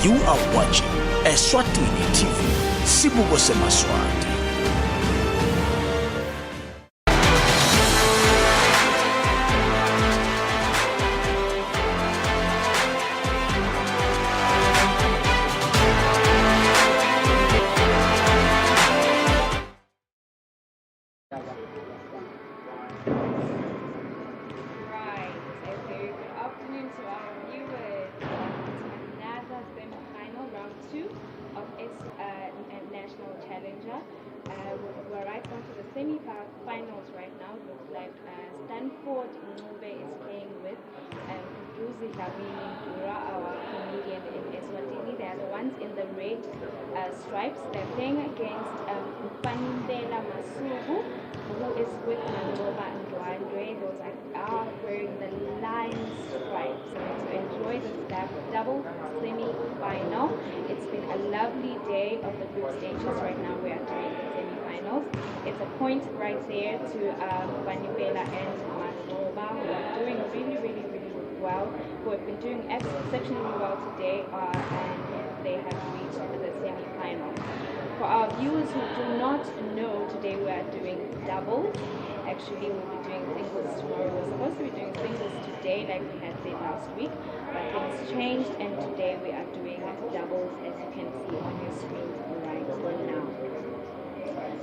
You are watching Eswatini TV. Sibuko Semaswati. National Challenger. We're right on to the semi-finals right now. Looks like Stanford Ngube is playing with Guzi Dlamini Dura, our comedian in Eswatini. They are the ones in the red stripes. They're playing against Fanindela Masugu, who is with Mandoba and Dwandwe. Those are wearing the line stripes. So to enjoy this double semi-final. It's been a lovely day of the group stages. Right now we are doing the semi-finals. It's a point right there to Vanipela and Mandoba, who are doing really well, who have been doing exceptionally well today, and they have reached the semi-finals. For our viewers who do not know, today we are doing doubles. Actually, we'll be doing singles tomorrow. We're supposed to be doing singles today, like we had said last week, but things changed, and today we are doing doubles, as you can see on your screen right now.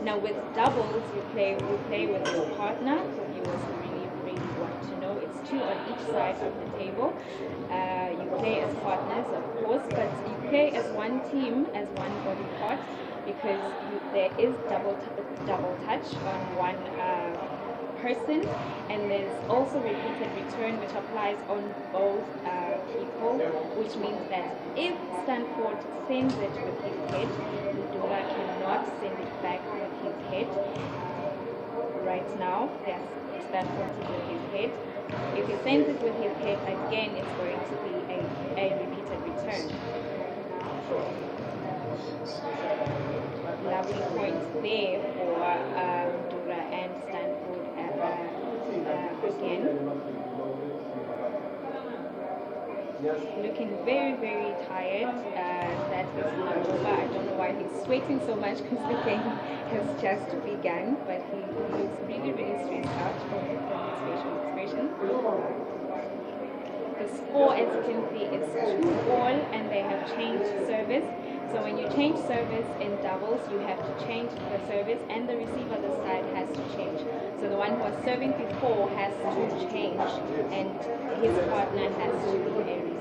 Now, with doubles, you play with your partner. For viewers who really want to know, it's two on each side of the table. You play as partners, of course, but you play as one team, as one body part, because there is double touch on one person, and there's also repeated return, which applies on both people, which means that if Stanford sends it with his head, Ndula cannot send it back with his head. Right now, yes, Stanford is with his head. If he sends it with his head again, it's going to be a repeated return. Lovely points there for Ndula and Stanford again. Looking very tired. That is Mandoba. I don't know why he's sweating so much, because the game has just begun, but he looks really stressed out from his facial expression. The score, as you can see, is 2-all, and they have changed service. So when you change service in doubles, you have to change the service, and the receiver this side has to change. So the one who was serving before has to change, and his partner has to be a receiver.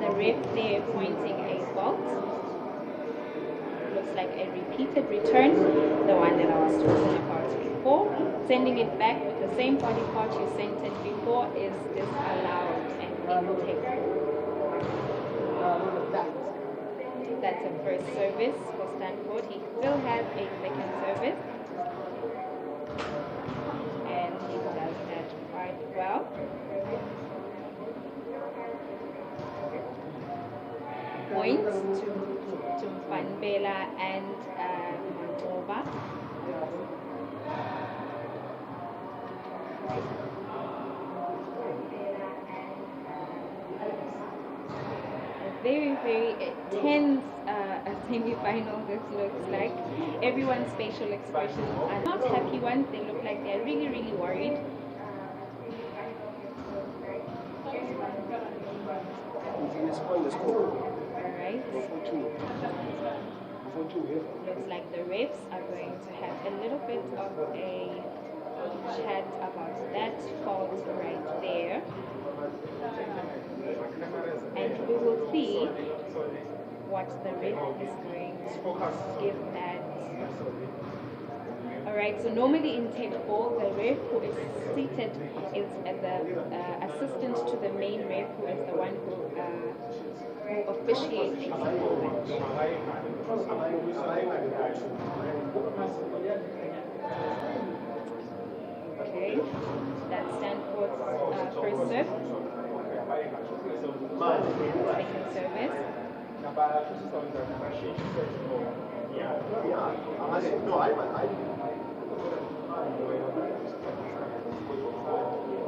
The ref there pointing a fault. Looks like a repeated return, the one that I was talking about before. Sending it back with the same body part you sent it before is disallowed, and it will take. That's a first service for Stanford. He will have a second service, and he does that quite well. Points to Mfanbela and Mandoba. Very tense semi-final this looks like. Everyone's facial expressions are not happy ones. They look like they're really worried. Alright. Looks like the refs are going to have a little bit of a chat about that fault right there. And we will see what the ref is going to give that. Alright, so normally in Teqball, the ref who is seated is the assistant to the main ref, who is the one who officiates the whole match. Okay, that's Stanford's first serve. Second service.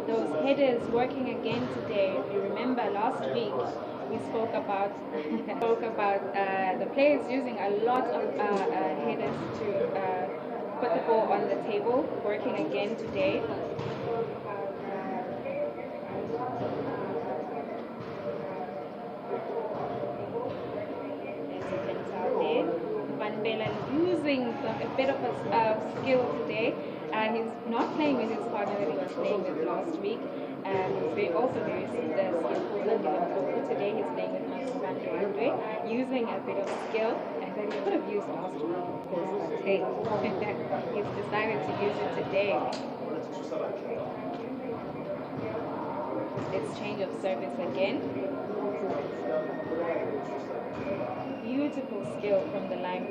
Those headers working again today. If you remember last week, we spoke about the players using a lot of headers to put the ball on the table. Working again today. Van Bellen using a bit of a skill today. He's not playing with his partner that he was playing with last week. He's also very skillful. Today he's playing with Masubandwe, using a bit of skill that he could have used last week. Hey, he's decided to use it today. Exchange of service again. Beautiful skill from the Lime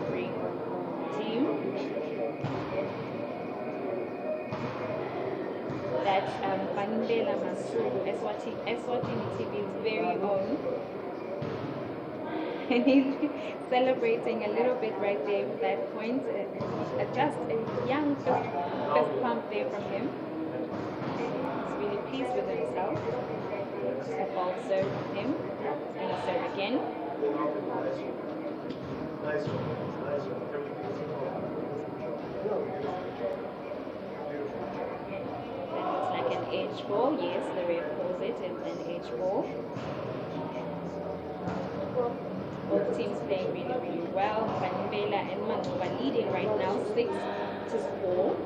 Green team. That's Bandela Masuku, Eswatini TV's very own. And he's celebrating a little bit right there with that point. Just a young first pump there from him. He's really pleased with himself. A ball serve from him. He's going to serve again. Nice one. That looks like an edge ball. Yes, the ref calls it an edge ball. Both teams playing really, really well. Vanibela and Manuva leading right now 6-4.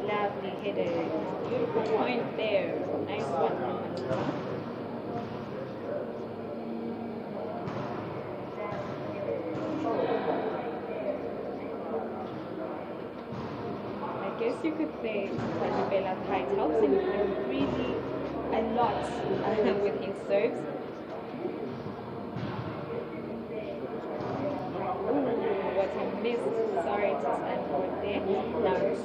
Lovely header. Beautiful point there. Nice one from Manuva. I guess you could say Vanibela's height helps him really a lot with his serves. Ooh, what a miss. Sorry to stand forward there. Now it's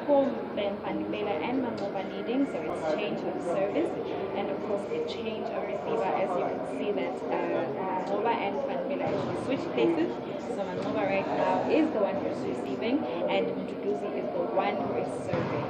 8-4 then Vanibela and Manova leading, so it's change of service and of course a change of receiver. As you can see that Manova and Vanibela actually switch places. So Manova right now is the one who's receiving and Mduduzi is the one who is serving.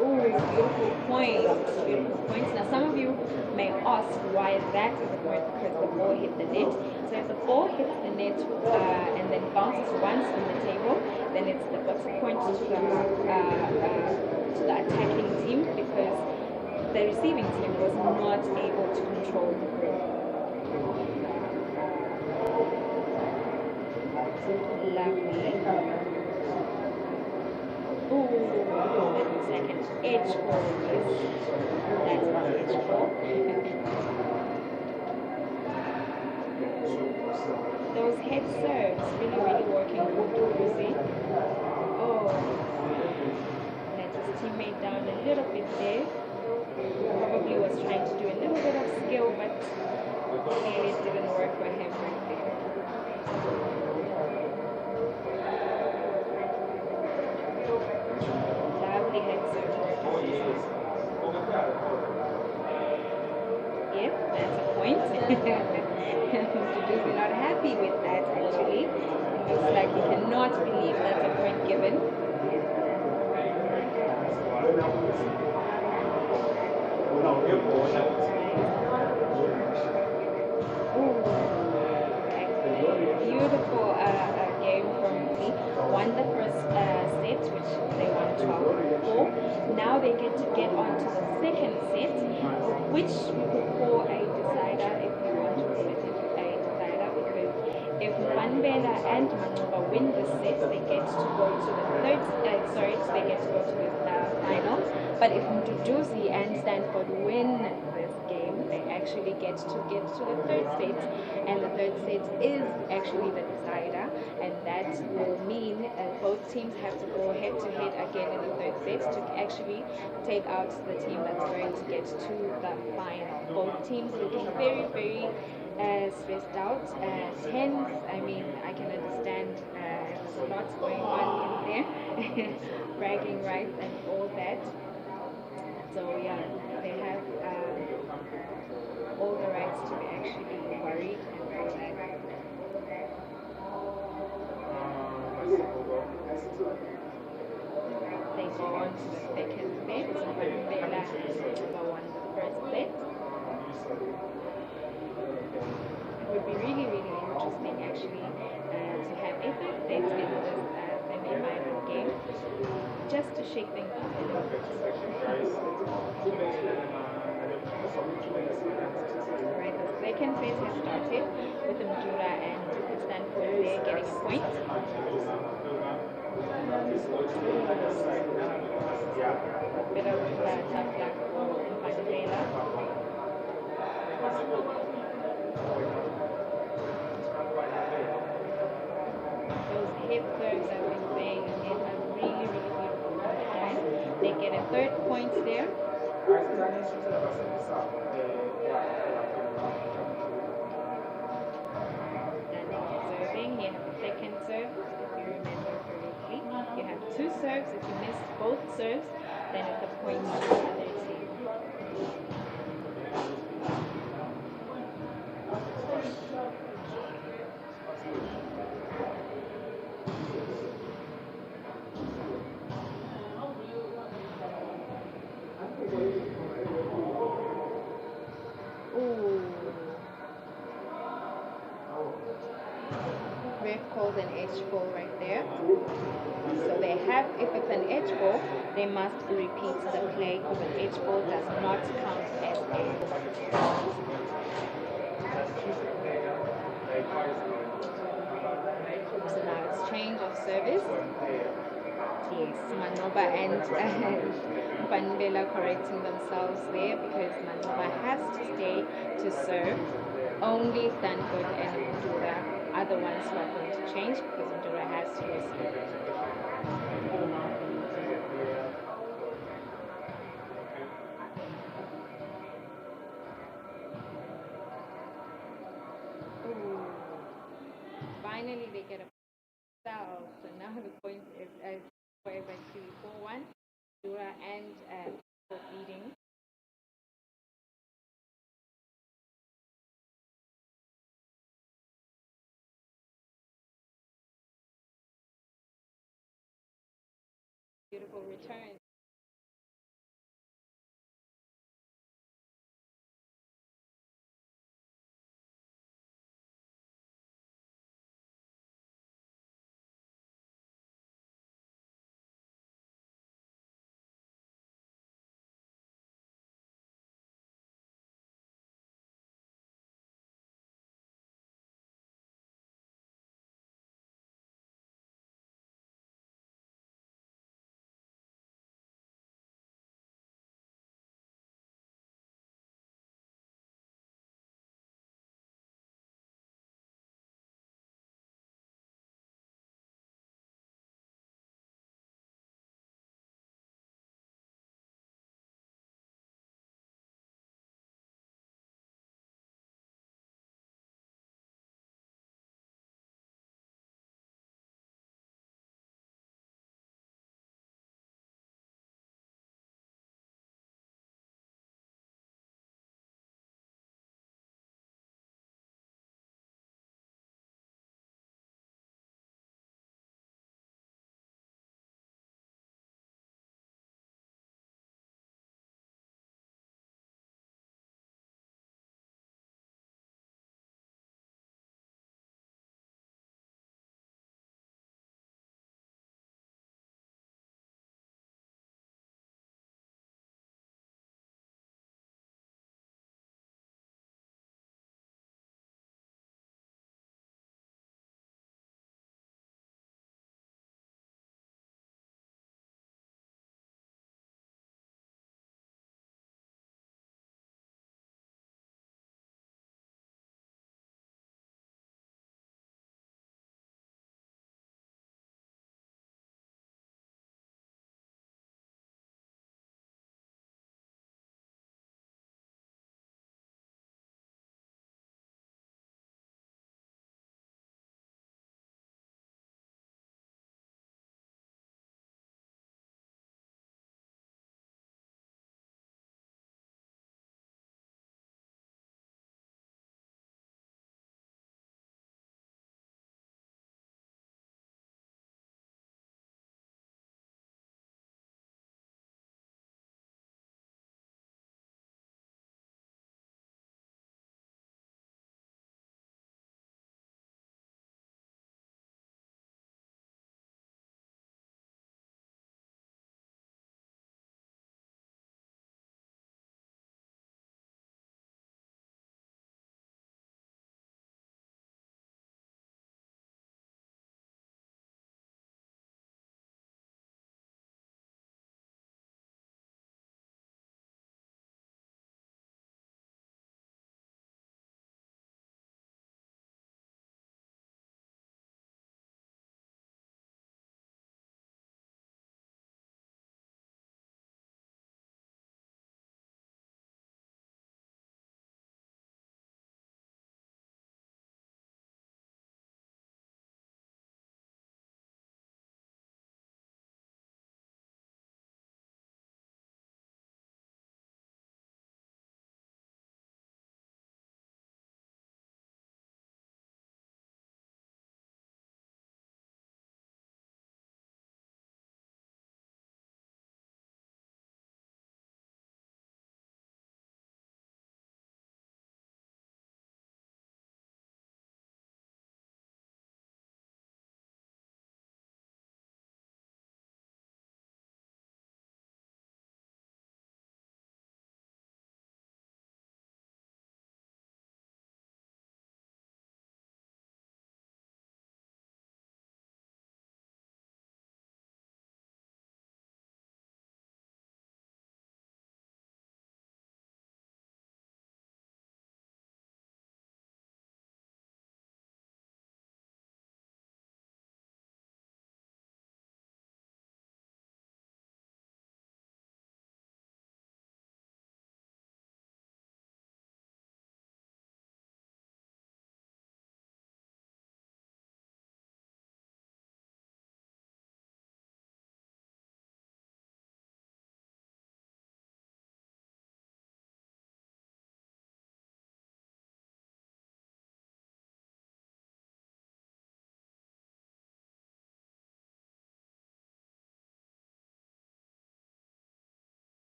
Oh, beautiful point. Beautiful points. Now, some of you may ask why that is a point, because the ball hit the net. So if the ball hits the net and then bounces once on the table, then it's the bottom point to the attacking team, because the receiving team was not able to control the grip. Lovely. Ooh, that looks like an edge ball. Yes, that's an edge ball. Those head serves really, really working for Mduduzi. Oh, let his teammate down a little bit there. Probably was trying to do a little bit of skill, but clearly it didn't work for him right there. Lovely head serve. Yep, that's a point. Mduduzi not happy with that actually. It looks like he cannot believe that's a point given. Ooh, beautiful game from me. Won the first set, which they won 12-4. Now they get to get on to the second set, which we could call a decider if you want to call it a decider, because if Vanibela and Manova win this set, they get to go to the they get to go to the final. But if Mduduzi and Stanford win this game, they actually get to the third set, and the third set is actually the decider, and that will mean both teams have to go head-to-head again in the third set to actually take out the team that's going to get to the final. Both teams looking very, very stressed out, tense. I mean, I can understand there's a lot going on in there, bragging rights and all that. So yeah, they have all the rights to be actually worried and all that. They go on to the second plate. Mandela won the first plate. It would be really, really interesting actually to have a third plate in this semi-final game, just to shake things up a little bit. Right, the second phase has started with Mdura and Stanford there getting a point. Bit of tough luck for Mandela. Those hip serves I've been saying again are really, really beautiful sometimes. They get a third point there. And serving, you have a second serve, if you remember correctly. You have two serves. If you miss both serves, then it's a point to the other team. Ooh. Ref called an edge ball right there. So they have, if it's an edge ball, they must repeat the play because an edge ball does not count as a. So now it's change of service. Yes, Manoba and Vanbela correcting themselves there because Manoba has to stay to serve. Only Stanford and Mdura are the ones who are going to change because Mdura has to receive. Ooh. Finally, they get a foul. So now the point is actually 4-1. Mdura and leading. Beautiful return.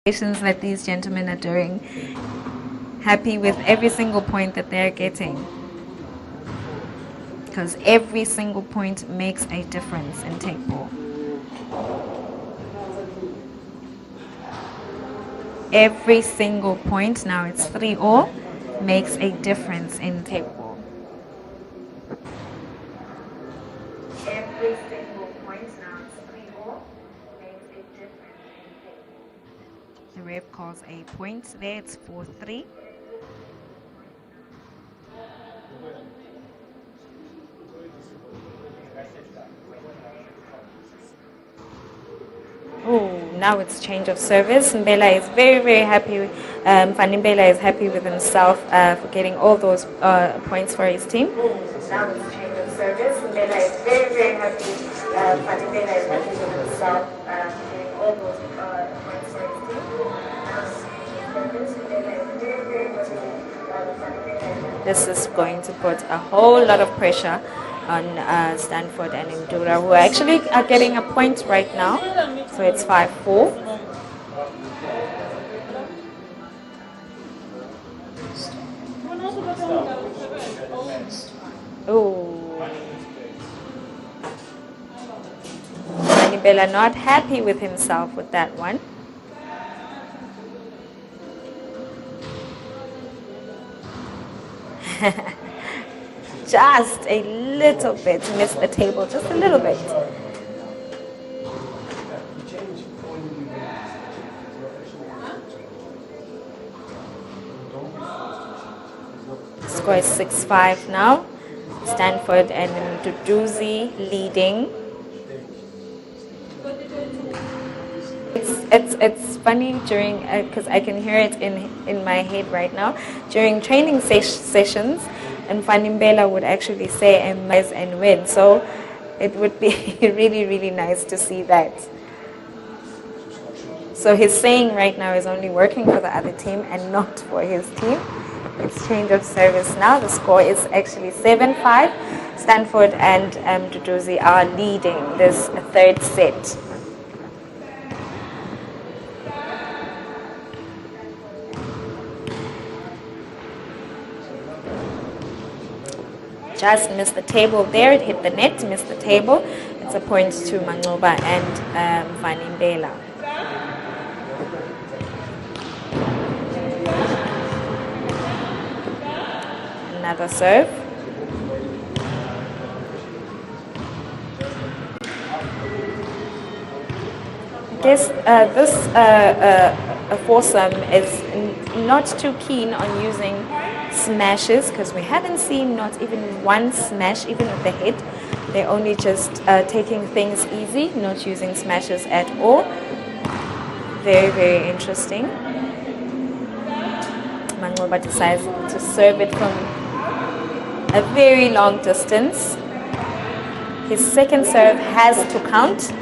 That these gentlemen are doing, happy with every single point that they're getting, because every single point makes a difference in Teqball. Every single point, now it's 3-all, makes a difference in Teqball. Every single point, now it's 3-all, makes a difference in Teqball. The ref calls a point there, it's 4-3. Oh, now it's change of service. Mbela is very, very happy. Fani Mbela is happy with himself for getting all those points for his team. Now it's change of service. Mbela is very, very happy. Fani Mbela is happy with himself for getting all those points for his team. This is going to put a whole lot of pressure on Stanford and Ndura, who actually are getting a point right now. So it's 5-4. Oh, Manibela not happy with himself with that one. Just a little bit, missed the table, just a little bit. Score is 6-5 now. Stanford and Duduzi leading. It's funny during, because I can hear it in my head right now, during training sessions, and Fanimbela would actually say and win. So it would be really, really nice to see that. So his saying right now is only working for the other team and not for his team. It's change of service now. The score is actually 7-5. Stanford and Duduzi are leading this third set. Just missed the table there. It hit the net, missed the table. It's a point to Mangoba and Fanimbela. Another serve. guess this foursome is not too keen on using smashes, because we haven't seen not even one smash, even with the head. They're only just taking things easy, not using smashes at all. Very, very interesting. Mangoba decides to serve it from a very long distance. His second serve has to count.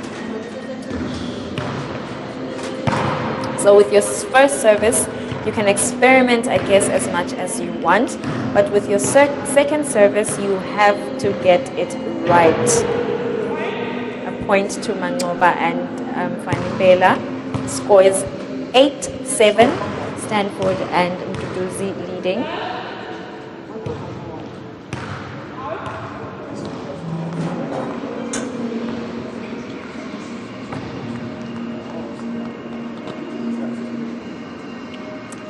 So with your first service, you can experiment, I guess, as much as you want. But with your second service, you have to get it right. A point to Mangoba and Fanibela. Score is 8-7. Stanford and Mduduzi leading.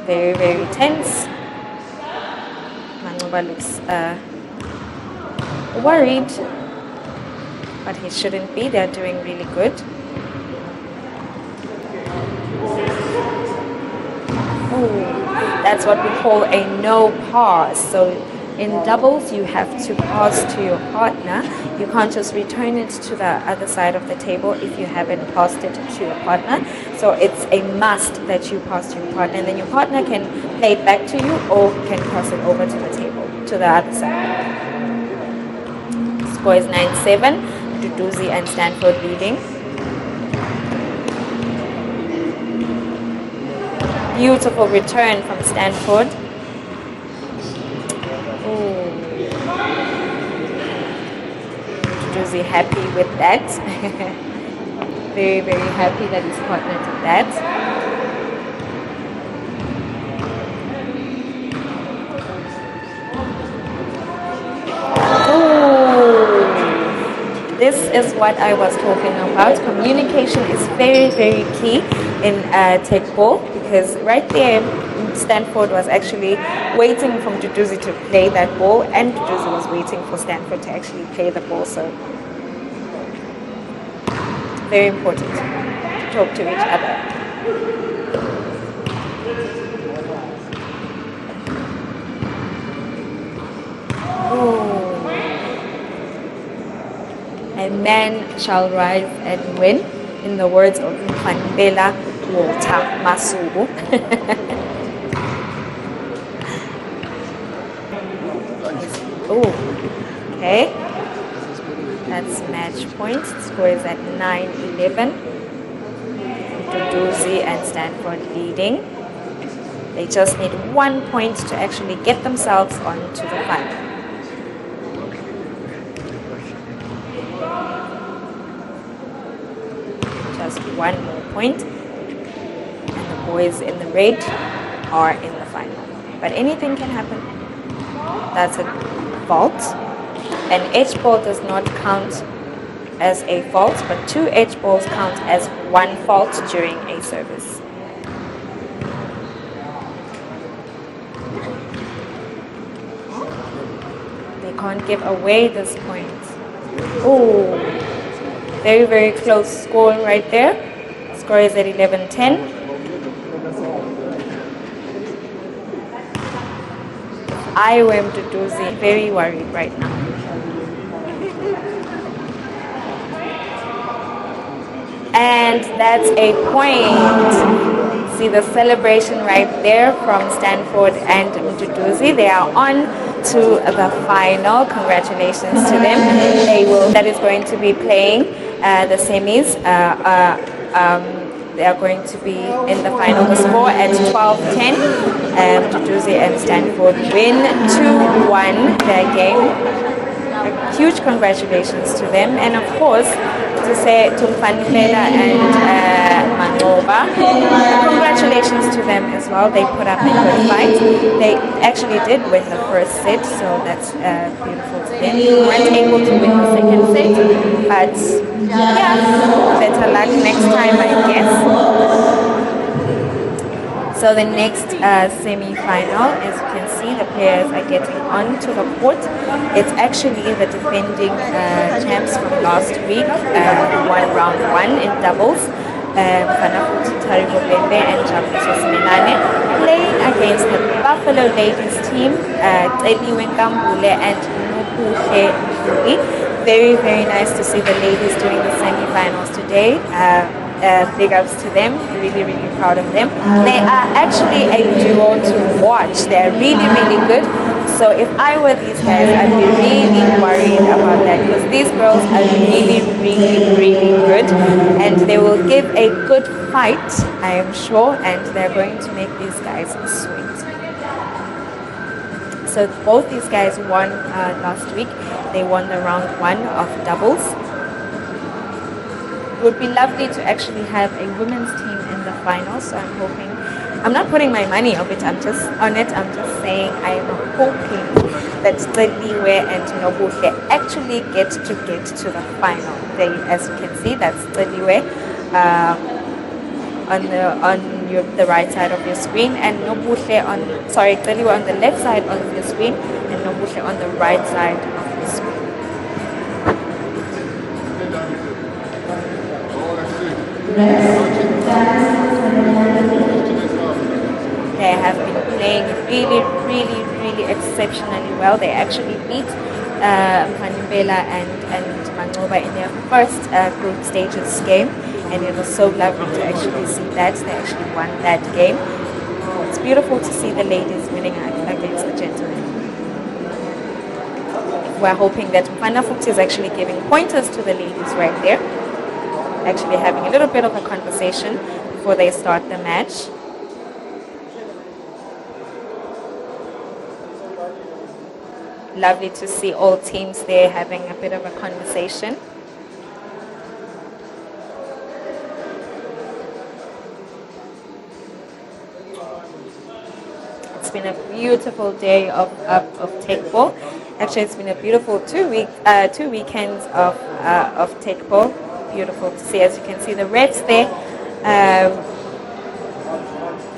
Very, very tense. Mangoba looks worried, but he shouldn't be. They're doing really good. Ooh, that's what we call a no pass. So in doubles, you have to pass to your partner. You can't just return it to the other side of the table if you haven't passed it to your partner. So it's a must that you pass to your partner, and then your partner can play it back to you or can pass it over to the table, to the other side. Score is 9-7. Duduzi and Stanford leading. Beautiful return from Stanford. Duduzi happy with that. Very, very happy that his partner did that. This is what I was talking about. Communication is very, very key in Teqball, because right there Stanford was actually waiting for Duduzi to play that ball, and Duduzi was waiting for Stanford to actually play the ball. So very important to talk to each other. A man shall rise and win, in the words of Mfanibela Walter Masubu. Okay. That's match point. Score is at 9-11. Duduzi and Stanford leading. They just need 1 point to actually get themselves onto the final. Just 1 more point, and the boys in the red are in the final. But anything can happen. That's a fault. An edge ball does not count as a fault, but 2 edge balls count as 1 fault during a service. They can't give away this point. Oh, very, very close score right there. Score is at 11-10. I were Duduzi, very worried right now. And that's a point. See the celebration right there from Stanford and Duduzi. They are on to the final. Congratulations to them. That is going to be playing the semis. They are going to be in the final. The score at 12-10. Duduzi and Stanford win 2-1 their game. Huge congratulations to them, and of course to say to Fanibela and Mangoba, congratulations to them as well. They put up a good fight. They actually did win the first set, so that's beautiful to them. They weren't able to win the second set, but yeah, better luck next time, I guess. So the next semi-final, as you can see, the players are getting onto the court. It's actually the defending champs from last week who won round 1 in doubles. Mfanafuthi Taribo Bembe and Jabuliso Simelane, playing against the Buffalo Ladies team, Teqball Eswatini and Nobuhle Mdluli. Very, very nice to see the ladies doing the semi-finals today. Big ups to them. Really, really proud of them. They are actually a duo to watch. They're really, really good. So if I were these guys, I'd be really worried about that because these girls are really, really, really good, and they will give a good fight, I am sure, and they're going to make these guys sweat. So both these guys won last week. They won the round 1 of doubles. It would be lovely to actually have a women's team in the finals. So I'm hoping, I'm not putting my money on it, I'm just saying I am hoping that Teqball and Nobuhle actually get to the final. They, as you can see, that's Teqball on the right side of your screen, and Teqball on the left side of your screen, and Nobuhle on the right side of your screen. They have been playing really, really, really exceptionally well. They actually beat Mfanimbela and Mangoba in their first group stages game, and it was so lovely to actually see that. They actually won that game. It's beautiful to see the ladies winning against the gentlemen. We're hoping that Mfanafuthi is actually giving pointers to the ladies right there, actually having a little bit of a conversation before they start the match. Lovely to see all teams there having a bit of a conversation. It's been a beautiful day of Teqball. Actually, it's been a beautiful 2 weekends of Teqball. Beautiful to see. As you can see, the refs there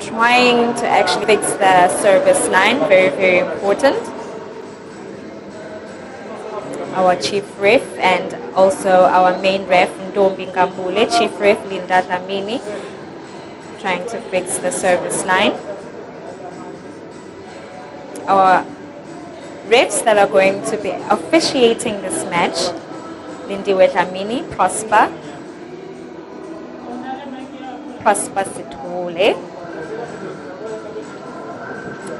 trying to actually fix the service line. Very, very important. Our chief ref and also our main ref, Ndombi Nkambule, chief ref Linda Dlamini, trying to fix the service line. Our refs that are going to be officiating this match, Lindiwe Dlamini, Prosper Sithole.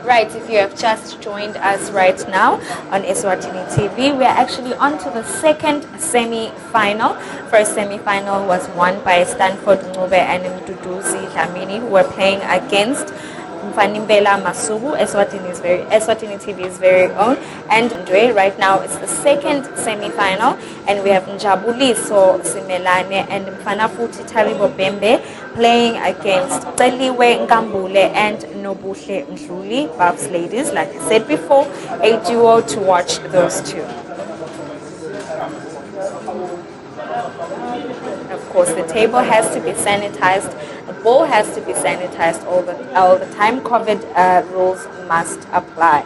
Right, if you have just joined us right now on Eswatini TV, we are actually on to the second semi-final. First semi-final was won by Stanford Ncube and Mduduzi Dlamini, who were playing against Mfanimbela Masubu, Eswatini TV's very own. And right now it's the second semi-final, and we have Jabuliso Simelane and Mfanafuthi Taribo Bembe playing against Teqball Eswatini and Nobuhle Mdluli, Buffs ladies. Like I said before, a duo to watch those two. Of course, the table has to be sanitized, the ball has to be sanitized all the time. COVID rules must apply.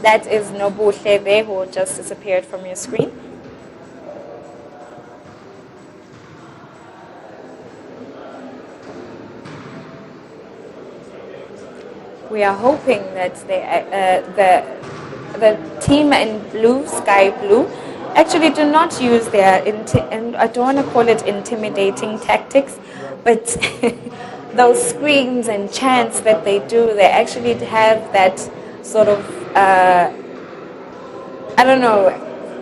That is Nobuhle there, who just disappeared from your screen. We are hoping that the team in blue, sky blue, actually do not use their, and I don't want to call it intimidating tactics, but those screams and chants that they do, they actually have that sort of, I don't know,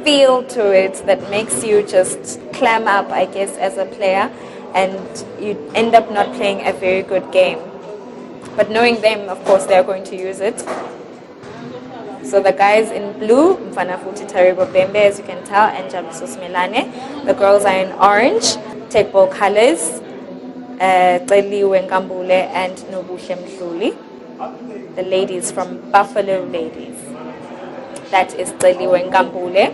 feel to it that makes you just clam up, I guess, as a player, and you end up not playing a very good game. But knowing them, of course, they're going to use it. So the guys in blue, Mfanafuthi Taribo Bembe, as you can tell, and Jabuliso Simelane. The girls are in orange, Teqball colors, Teqball Eswatini and Nobuhle Mdluli. The ladies from Buffalo Ladies. That is Celiwe Nkambule.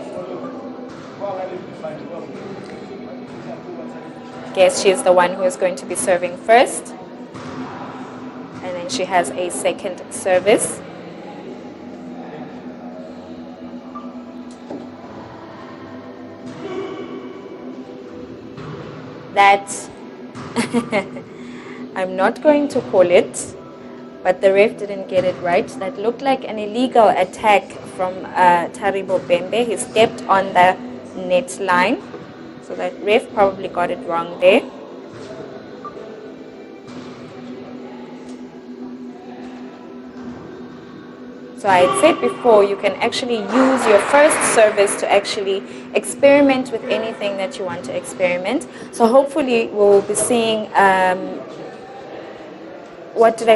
Guess she's the one who is going to be serving first. And then she has a second service. That I'm not going to call it, but the ref didn't get it right. That looked like an illegal attack from Taribo Bembe. He stepped on the net line, so that ref probably got it wrong there. So I had said before, you can actually use your first service to actually experiment with anything that you want to experiment. So hopefully we'll be seeing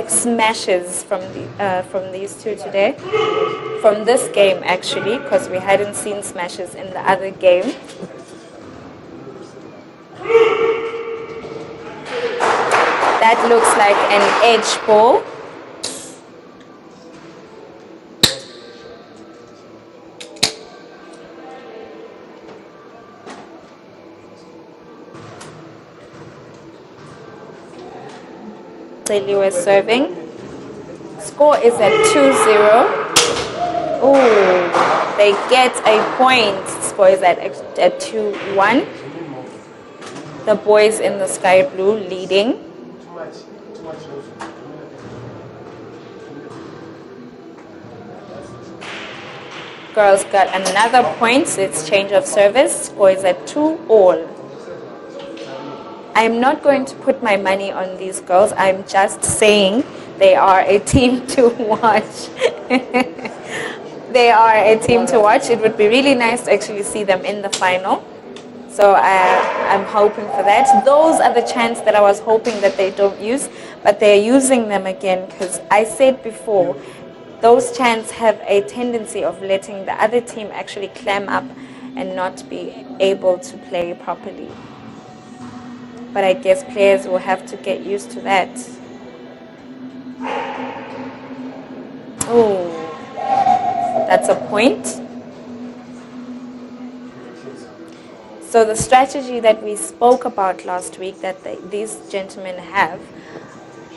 smashes from these two today. From this game actually, because we hadn't seen smashes in the other game. That looks like an edge ball. Celiwe serving. Score is at 2-0. Oh, they get a point. Score is at 2-1. The boys in the sky blue leading. Girls got another point. It's change of service. Score is at 2-all. I'm not going to put my money on these girls. I'm just saying they are a team to watch. They are a team to watch. It would be really nice to actually see them in the final. So I'm hoping for that. Those are the chants that I was hoping that they don't use, but they're using them again because I said before, those chants have a tendency of letting the other team actually clam up and not be able to play properly. But I guess players will have to get used to that. Oh, that's a point. So the strategy that we spoke about last week that these gentlemen have,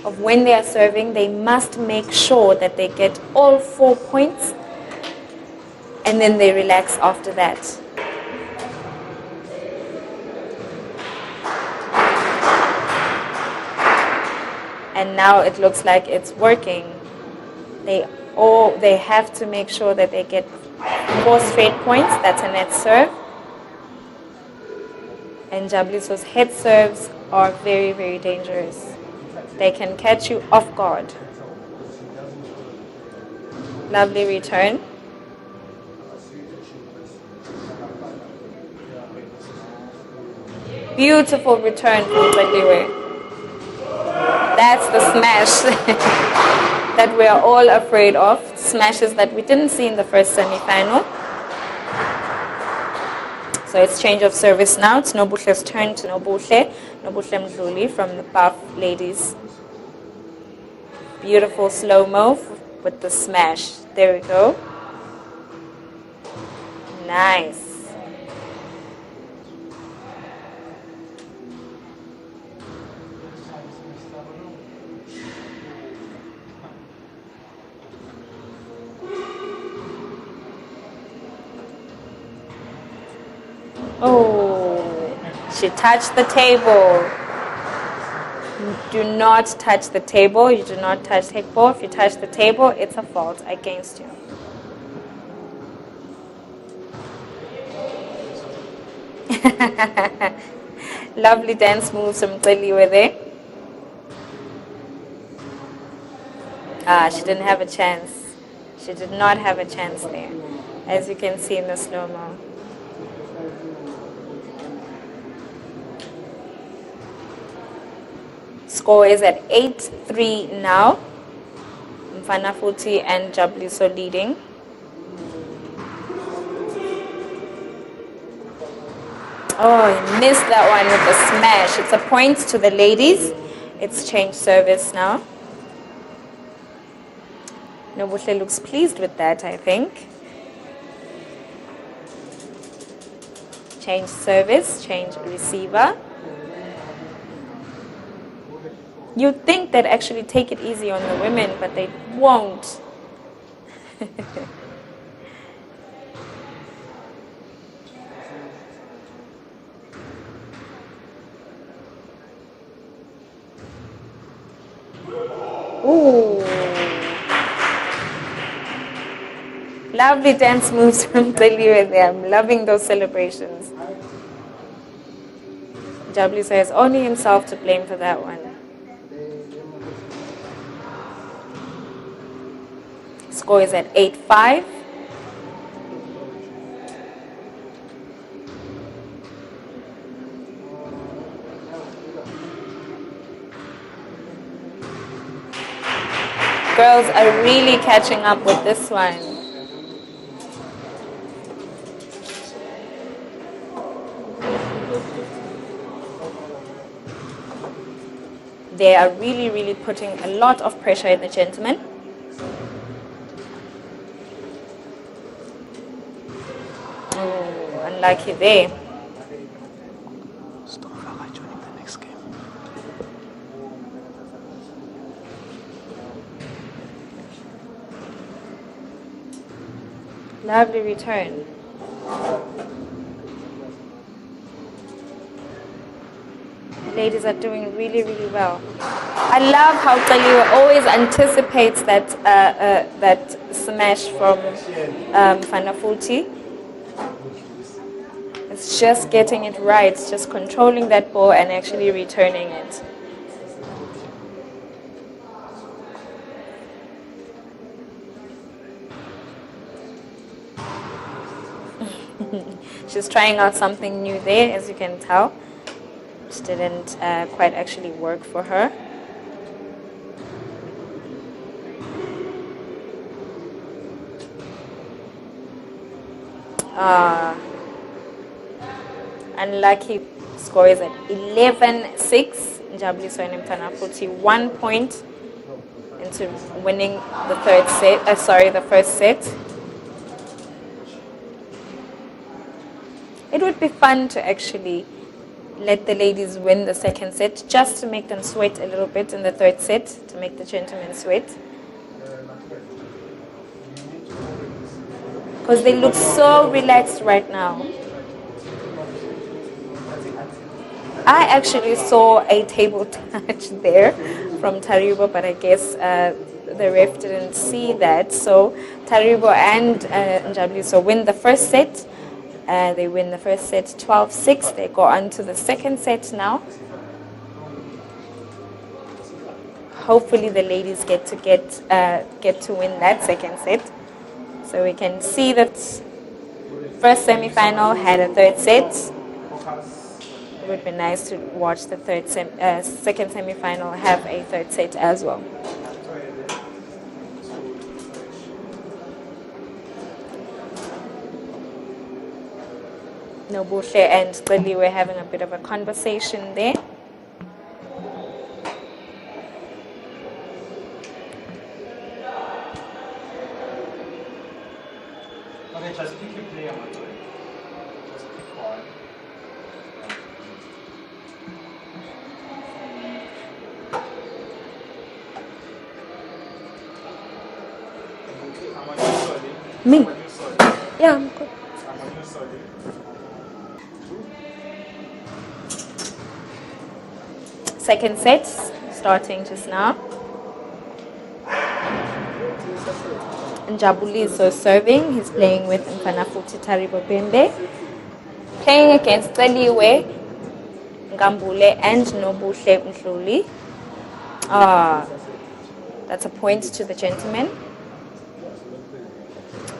of when they are serving, they must make sure that they get all 4 points and then they relax after that. And now it looks like it's working. They have to make sure that they get 4 straight points. That's a net serve. And Jabuliso's head serves are very, very dangerous. They can catch you off guard. Lovely return. Beautiful return from Celiwe. That's the smash that we are all afraid of. Smashes that we didn't see in the first semi-final. So it's change of service now. It's Nobuhle's turn to Nobuhle Mdluli from the Buff ladies. Beautiful slow-mo with the smash. There we go. Nice. Oh, she touched the table. Do not touch the table. You do not touch Teqball. If you touch the table, it's a fault against you. Lovely dance moves from Celiwe there. She didn't have a chance. She did not have a chance there, as you can see in the slow-mo. Score is at 8-3 now. Mfana Futi and Jabuliso leading. Oh, he missed that one with the smash. It's a point to the ladies. It's changed service now. Nobuhle looks pleased with that, I think. change service, change receiver. You'd think they'd actually take it easy on the women, but they won't. Ooh. Lovely dance moves from Teliwe there. I'm loving those celebrations. W says only himself to blame for that one. Score is at 8-5. Girls are really catching up with this one. They are really putting a lot of pressure in the gentlemen. Oh, unlucky there. Joining the next game. Lovely return. The ladies are doing really well. I love how Teliwe always anticipates that that smash from Fanafuti. It's just getting it right, it's just controlling that ball and actually returning it. She's trying out something new there, as you can tell, which didn't quite actually work for her. Unlucky. Score is at 11-6. Njabuliso and Mfanafuti 1 point into winning the the first set. It would be fun to actually let the ladies win the second set, just to make them sweat a little bit in the third set, to make the gentlemen sweat. Because they look so relaxed right now. I actually saw a table touch there from Taribo, but I guess the ref didn't see that. So Taribo and Njabuliso win the first set. They win the first set 12-6. They go on to the second set now. Hopefully the ladies get to win that second set. So we can see that first semi-final had a third set. It would be nice to watch the second semi-final have a third set as well. Nobuhle and Celi were having a bit of a conversation there. Okay, just pick your player, just pick one. Me? Yeah, I'm good. Second set, starting just now. Njabuliso serving. He's playing with Mfanafuti Taribo Bembe. Playing against Celiwe, Ngambule and Nobuhle Mhluli. That's a point to the gentlemen.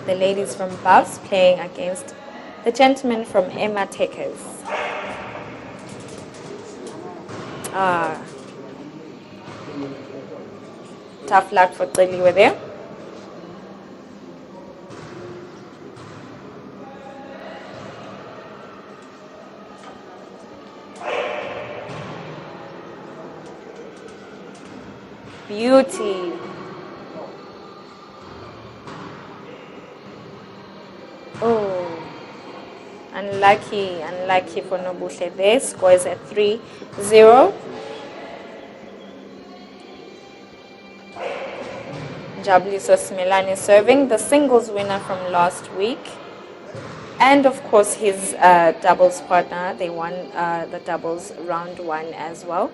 The ladies from Buffs playing against the gentlemen from Emma Takers. Tough luck for Celiwe there. Beauty. Oh, Unlucky for Nobuhle there. Score is at 3-0. Jabuliso Smelane serving, the singles winner from last week. And of course his doubles partner, they won the doubles round 1 as well.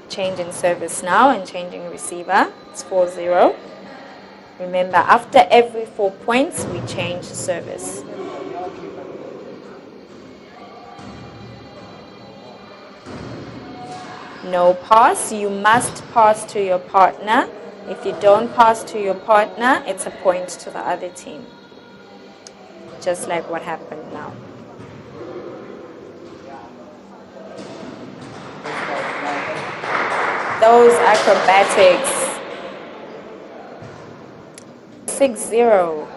Change in service now and changing receiver. It's 4-0. Remember, after every 4 points, we change service. No pass. You must pass to your partner. If you don't pass to your partner, it's a point to the other team. Just like what happened now. Those acrobatics. 6-0.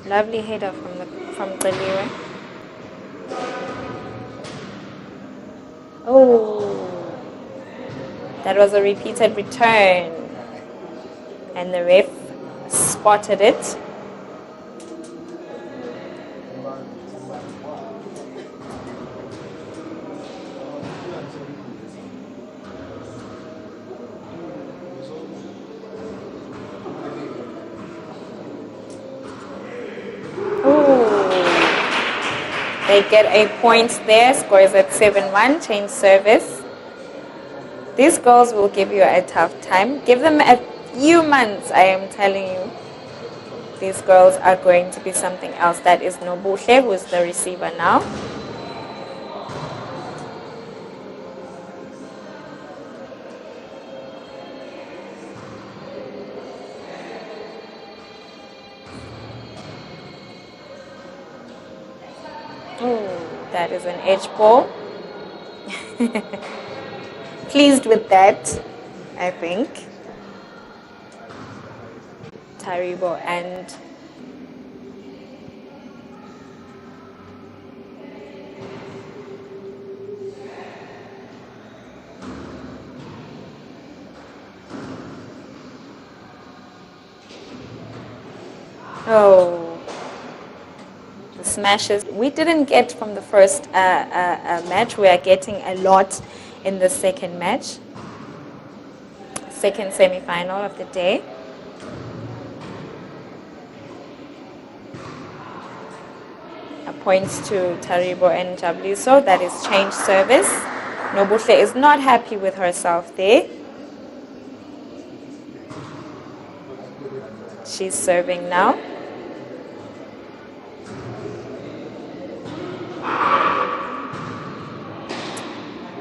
Lovely header from Qalira. Oh, that was a repeated return, and the ref spotted it. They get a point there. Score is at 7-1. Change service. These girls will give you a tough time. Give them a few months, I am telling you. These girls are going to be something else. That is Nobuhle, who is the receiver now. That is an edge ball. Pleased with that, I think. Taribo and the smashes we didn't get from the first match. We are getting a lot in the second match, second semi-final of the day. A points to Taribo and Jabuliso. That is change service. Nobuhle is not happy with herself there. She's serving now.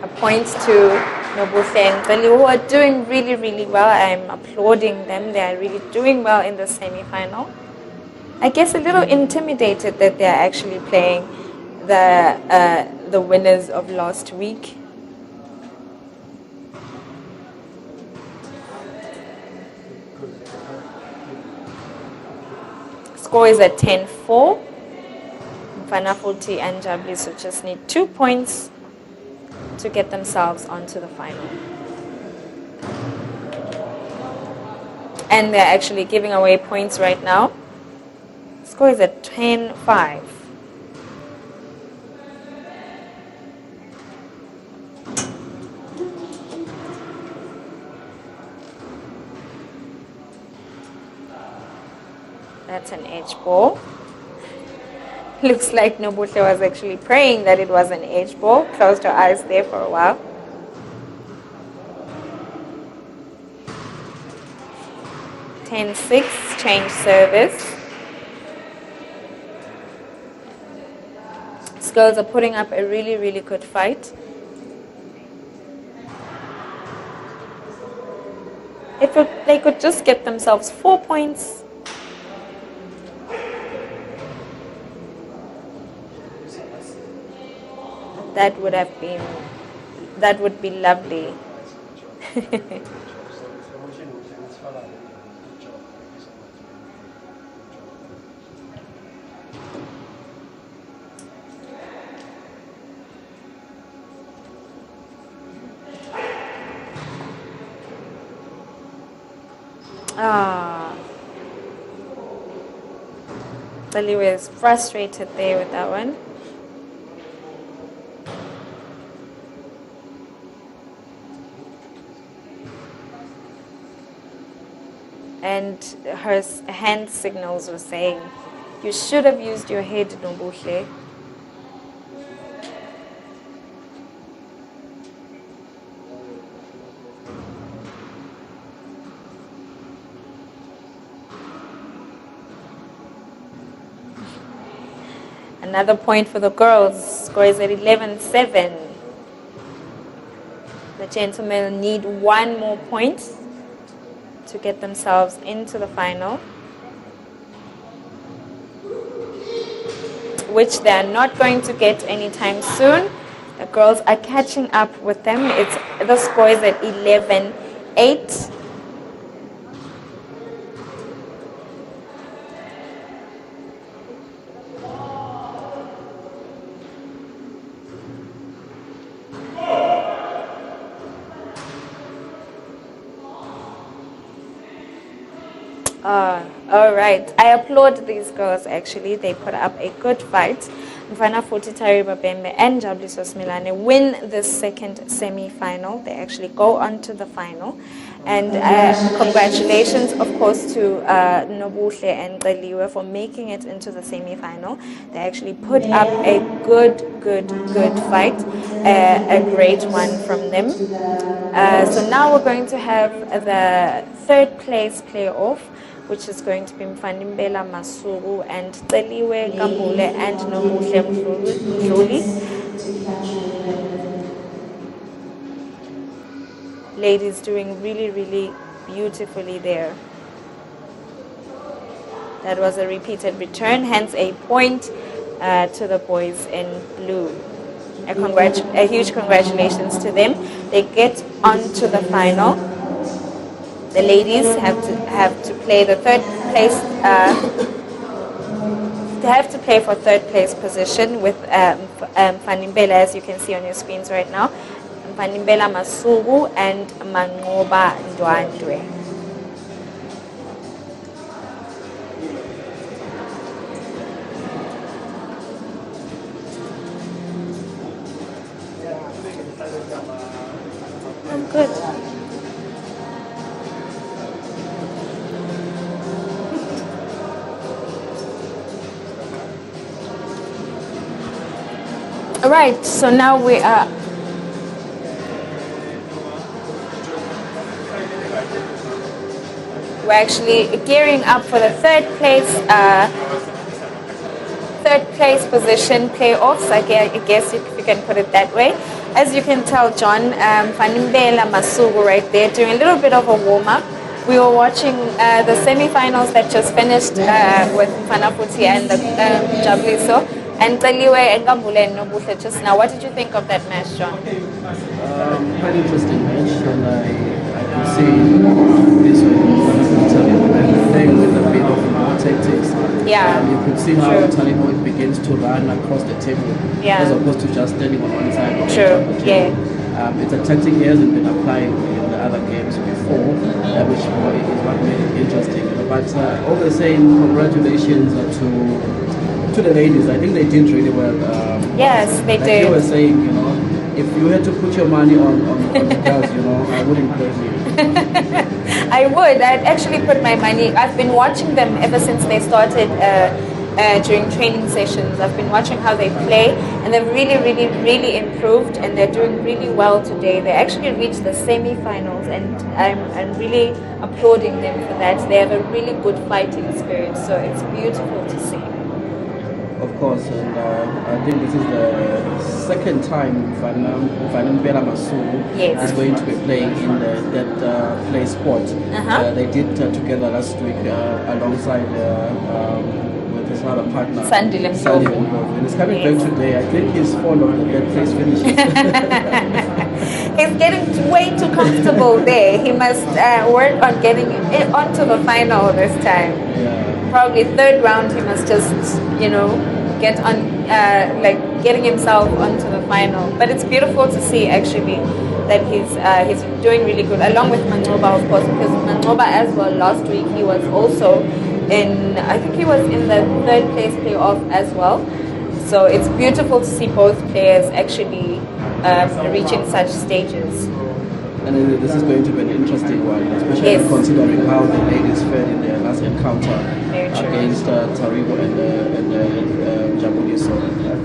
A points to Nobuhle and Beli, who are doing really, really well. I'm applauding them. They are really doing well in the semi-final. I guess a little intimidated that they are actually playing the winners of last week. Score is at 10-4. Mfanafuti and Jabuliso just need 2 points to get themselves onto the final. And they're actually giving away points right now. Score is at 10-5. That's an edge ball. Looks like Nobuhle was actually praying that it was an edge ball. Closed her eyes there for a while. (10-6), change service. These girls are putting up a really, really good fight. If they could just get themselves 4 points, that would be lovely. Ah. Taliwe is frustrated there with that one. And her hand signals were saying, you should have used your head, Nobuhle. Another point for the girls. Score is at 11-7. The gentlemen need one more point to get themselves into the final, which they are not going to get anytime soon. The girls are catching up with them. The score is at 11-8. All right. I applaud these girls, actually. They put up a good fight. Mfana Futhi Tariba Bembe and Jabuliso Smilane win the second semi-final. They actually go on to the final. And congratulations, of course, to Nobuhle and Qeliwe for making it into the semi-final. They actually put up a good fight, a great one from them. So now we're going to have the third place playoff, which is going to be Mfanimbela Masuru and Qeliwe Kambule and Nobuhle Mdluli. Ladies doing really beautifully there. That was a repeated return, hence a point to the boys in blue. A huge congratulations to them. They get onto the final. The ladies have to play the third place. They have to play for third place position with Mfanimbela, as you can see on your screens right now. Mfanimbela Masugu and Mangoba Ndwandwe. I'm good. All right, so now we are. We're actually gearing up for the third place position playoffs. I guess if you can put it that way. As you can tell, John, Fanimbela Masugu right there doing a little bit of a warm up. We were watching the semi-finals that just finished with Mfana Futhi and the Jabuliso. And Qeliwe and Kambule and Nobuhle just now. What did you think of that match, John? Quite interesting match, and I can see this one playing with a bit of more tactics. Yeah. You could see how Talimo it begins to run across the table, as opposed to just standing on one side. True. Yeah. It's a tactic he hasn't been applying in the other games before, which is what made it interesting. But all the same, congratulations to the ladies. I think they did really well. Yes, they did. You were saying, if you had to put your money on the girls, I wouldn't blame you. I would. I'd actually put my money. I've been watching them ever since they started during training sessions. I've been watching how they play, and they've really improved, and they're doing really well today. They actually reached the semi-finals, and I'm really applauding them for that. They have a really good fighting spirit, so it's beautiful to see. Of course, and I think this is the second time Fanimbela Masugu is going to be playing in that play sport. They did together last week alongside with his other partner, Sandile Mpofu. And he's coming back today. I think he's fond of that place finishes. He's getting way too comfortable there. He must work on getting onto the final this time. Yeah. Probably third round he must just get on getting himself onto the final. But it's beautiful to see actually that he's doing really good, along with Mancoba, of course, because Mancoba as well, last week he was also I think he was in the third place playoff as well. So it's beautiful to see both players actually reaching such stages. And this is going to be an interesting one, especially considering how the ladies fared in their last encounter against Taribo and Jabuliso.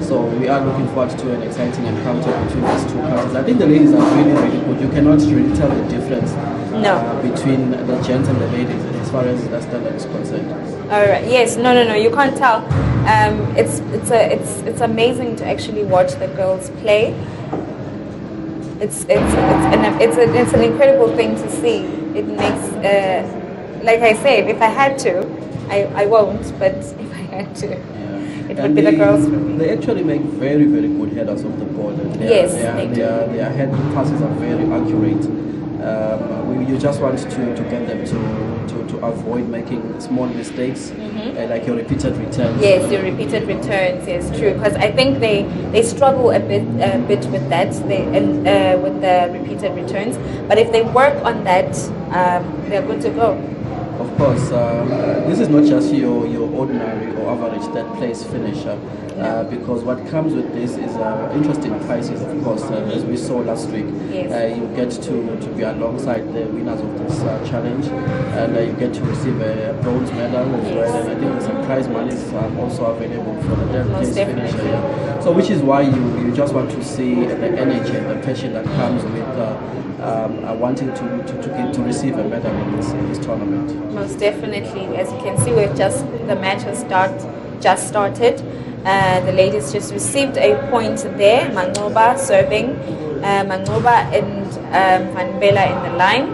So we are looking forward to an exciting encounter between these two countries. I think the ladies are really, really good. You cannot really tell the difference between the gents and the ladies as far as the standard is concerned. All right. Yes. No. You can't tell. It's amazing to actually watch the girls play. It's an incredible thing to see. It makes, like I said, if I had to, I won't. But if I had to, it would be the girls for me. They actually make very, very good headers of the ball. Their head passes are very accurate. You just want to get them to avoid making small mistakes, like your repeated returns. Yes, your repeated returns. Yes, true. Because I think they struggle a bit with that. With the repeated returns. But if they work on that, they're good to go. Of course, this is not just your ordinary or average third place finisher, because what comes with this is interesting prizes, of course, as we saw last week. You get to be alongside the winners of this challenge, and you get to receive a bronze medal as well, and I think some prize monies are also available for the third place finisher. So which is why you just want to see the energy and the passion that comes with wanting to receive a medal in this tournament. Most definitely. As you can see, the match has just started. The ladies just received a point there. Mancoba serving, Mancoba and Van Bella in the line,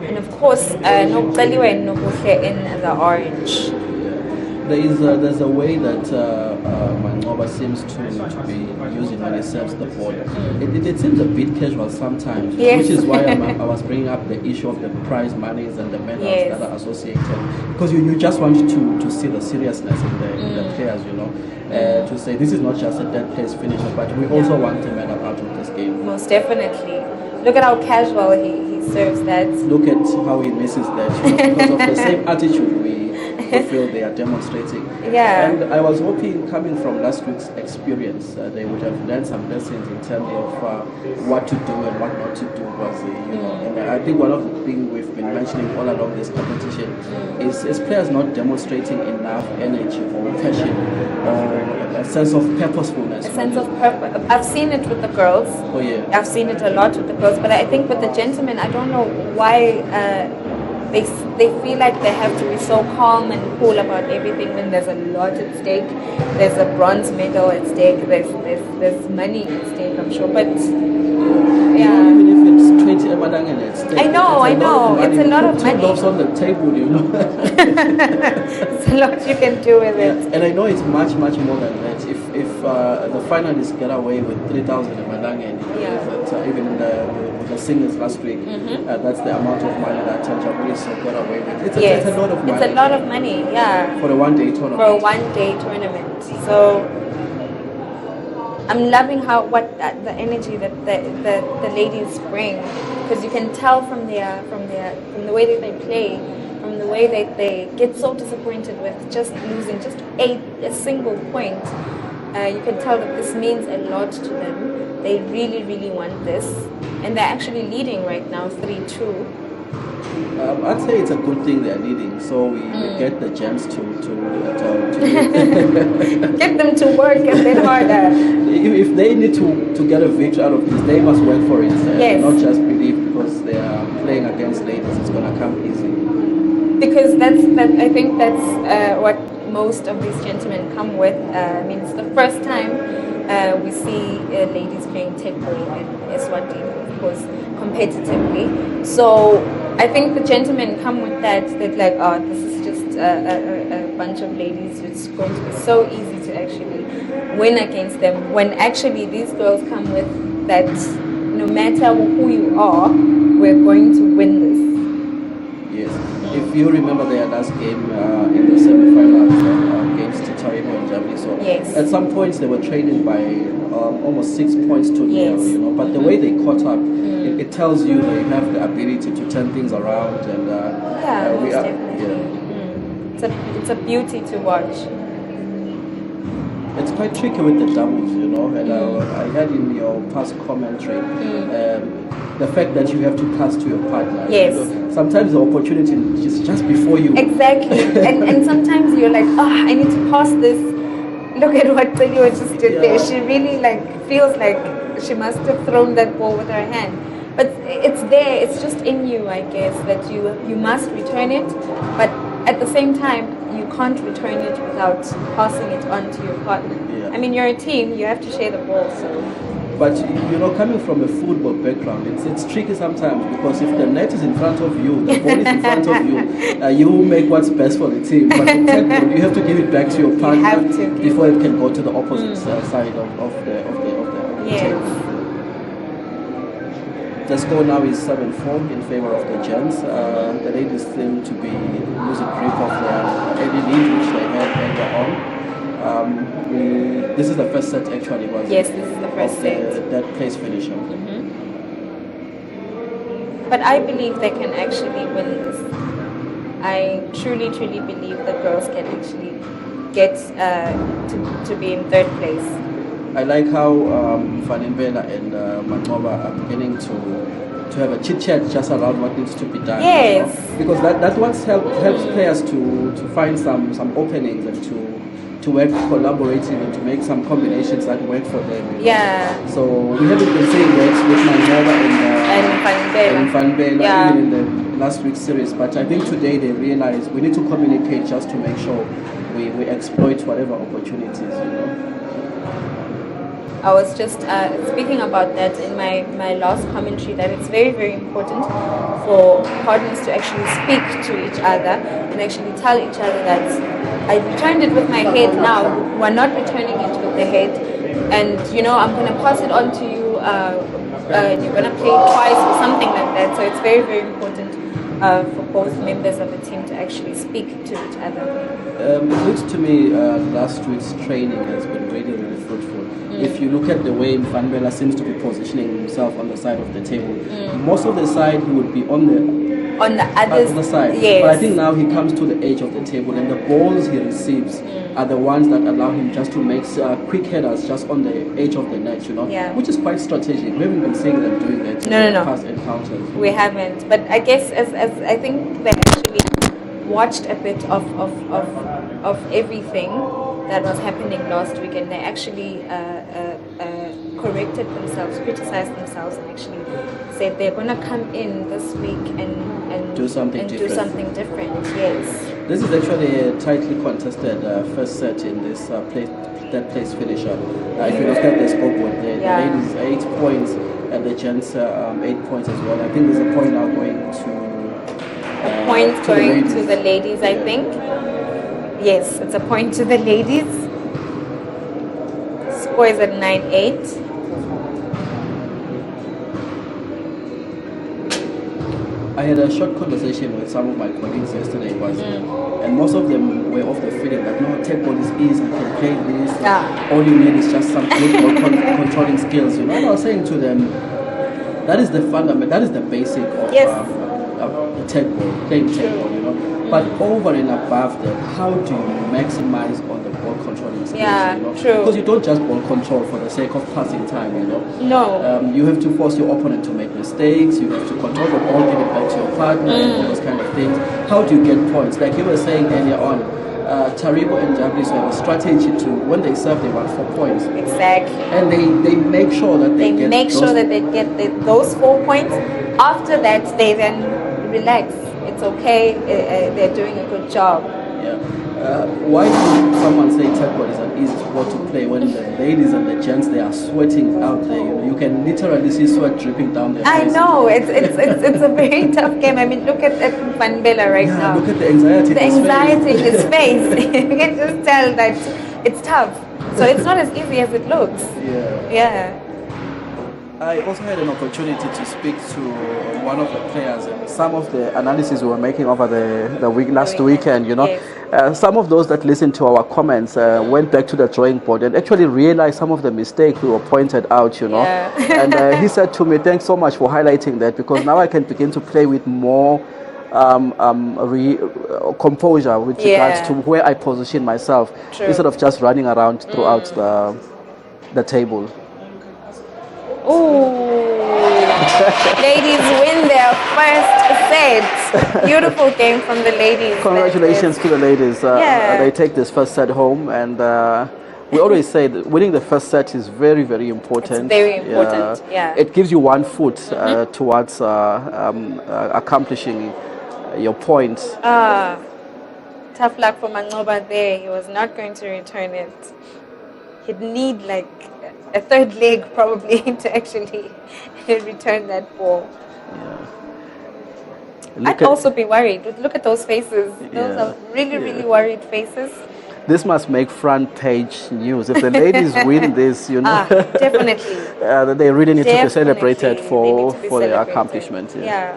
and of course Noqaliwe and Nobuhle in the orange. There's a way that Mancoba seems to be using when he serves the ball. It seems a bit casual sometimes, which is why I was bringing up the issue of the prize monies and the medals that are associated. Because you just want to see the seriousness in the players, to say this is not just a third place finisher, but we also want a medal out of this game. Most definitely. Look at how casual he serves that. Look at how he misses that, because of the same attitude we feel they are demonstrating. And I was hoping, coming from last week's experience, they would have learned some lessons in terms of what to do and what not to do. And I think one of the things we've been mentioning all along this competition is players not demonstrating enough energy or passion or a sense of purposefulness. A sense of purpose. I've seen it with the girls. I've seen it a lot with the girls, but I think with the gentlemen, I don't know why they feel like they have to be so calm and cool about everything when there's a lot at stake. There's a bronze medal at stake. There's money at stake, I'm sure. But even if it's 20 Emadang at stake, I know. It's a lot of money. Two loaves on the table, It's a lot you can do with it. And I know it's much more than that. If the finalists get away with 3,000 Emadang, even in the singles last week, that's the amount of money that Jabuliso got away with. It's a lot of money. It's a lot of money, for a one-day tournament. For a one-day tournament. So I'm loving the energy that the ladies bring, because you can tell from the way that they play, from the way that they get so disappointed with just losing just a single point. You can tell that this means a lot to them. They really, really want this, and they're actually leading right now, 3-2. I'd say it's a good thing they're leading, so we get the gems to get them to work a bit harder. If they need to get a victory out of this, they must work for it. Not just believe because they are playing against ladies, it's going to come easy. Because I think that's what most of these gentlemen come with. I mean, it's the first time we see ladies playing Teqball Eswatini, of course, competitively. So I think the gentlemen come with that like, this is just a bunch of ladies. It's going to be so easy to actually win against them, when actually these girls come with that, no matter who you are, we're going to win this. If you remember their last game in the semi-finals against Taribo and Jabuliso, at some points they were trailing by almost 6 points to 0, but the way they caught up, it it tells you that you have the ability to turn things around, and most definitely. It's a beauty to watch. It's quite tricky with the doubles, you know, and I heard in your past commentary the fact that you have to pass to your partner. Yes. You know, sometimes the opportunity is just before you. Exactly. and sometimes you're like, I need to pass this. Look at what Teliwa just did there. She really feels like she must have thrown that ball with her hand. But it's there, it's just in you, I guess, that you must return it. But at the same time, you can't return it without passing it on to your partner. Yeah. I mean, you're a team, you have to share the ball, so. But you know, coming from a football background, it's tricky sometimes, because if the net is in front of you, the ball is in front of you, you make what's best for the team. But in Teqball, you have to give it back to your partner before it can go to the opposite side of the table. The score now is 7-4 in favor of the gents. The ladies seem to be losing grip of their early lead, which they had earlier on. This is the first set, actually. Yes, this is the first set. That place finisher. But I believe they can actually win this. I truly believe the girls can actually get to be in third place. I like how Fanimbela and Manova are beginning to have a chit chat just around what needs to be done. Yes. You know? Because that's what helps players to find some openings and to work collaborating and to make some combinations that work for them. You know? Yeah. So we haven't been seeing that with Manova and Fanimbela even in the last week's series. But I think today they realize we need to communicate just to make sure we exploit whatever opportunities, you know. I was just speaking about that in my last commentary, that it's very important for partners to actually speak to each other and actually tell each other that I returned it with my head, now we're not returning it with the head, and you know, I'm going to pass it on to you, you're going to play twice or something like that. So it's very important for both members of the team to actually speak to each other. It looks to me last week's training has been really fruitful. If you look at the way Mfanbela seems to be positioning himself on the side of the table, most of the side he would be on the other side. Yes. But I think now he comes to the edge of the table, and the balls he receives are the ones that allow him just to make quick headers just on the edge of the net, you know, which is quite strategic. We haven't been seeing them doing that in the past encounters. We haven't, but I guess as I think they actually watched a bit of everything that was happening last week, and they actually corrected themselves, criticized themselves, and actually said they're going to come in this week and do something different. Yes. This is actually a tightly contested first set in this that place finisher. If you look at the scoreboard, the ladies 8 points and the gents 8 points as well. I think there's a point now going to the ladies, I think. Yes, it's a point to the ladies. Score is at 9-8. I had a short conversation with some of my colleagues yesterday, and most of them were of the feeling that no, Teqball is easy, I can play this. All you need is just some good ball controlling skills. You know, and I was saying to them, that is the fundament, that is the basic of Teqball, playing Teqball, you know. But over and above that, how do you maximize on the ball controlling skills? Yeah, you know? true. Because you don't just ball control for the sake of passing time, you know. No. You have to force your opponent to make mistakes. You have to control the ball, give it back to your partner, and all those kind of things. How do you get points? Like you were saying earlier on, Taribo and Jablis have a strategy to, when they serve, they want 4 points. Exactly. And they make sure that they get those 4 points. After that, they then relax. It's okay, they're doing a good job. Yeah. Why would someone say Teqball is an easy sport to play when the ladies and the gents, they are sweating out there? You know, you can literally see sweat dripping down their faces. I know, it's a very tough game. I mean, look at Mfanbela right now. Look at the anxiety in his face. You can just tell that it's tough. So it's not as easy as it looks. Yeah. I also had an opportunity to speak to one of the players, and some of the analysis we were making over the last weekend, Yes. some of those that listened to our comments went back to the drawing board and actually realized some of the mistakes we were pointed out, Yeah. And he said to me, "Thanks so much for highlighting that, because now I can begin to play with more composure with regards to where I position myself, True. instead of just running around throughout the table." Ooh. Ladies win their first set. Beautiful game from the ladies. Congratulations to the ladies. Yeah. They take this first set home, and we always say that winning the first set is very, very important. It's very important, yeah. It gives you one foot towards accomplishing your point. Tough luck for Mangoba there. He was not going to return it. He'd need like a third leg probably to actually return that ball. I'd also be worried. Look at those faces. Those are really, really worried faces. This must make front page news. If the ladies win this, definitely. They really need to be celebrated for their their accomplishment. Yeah.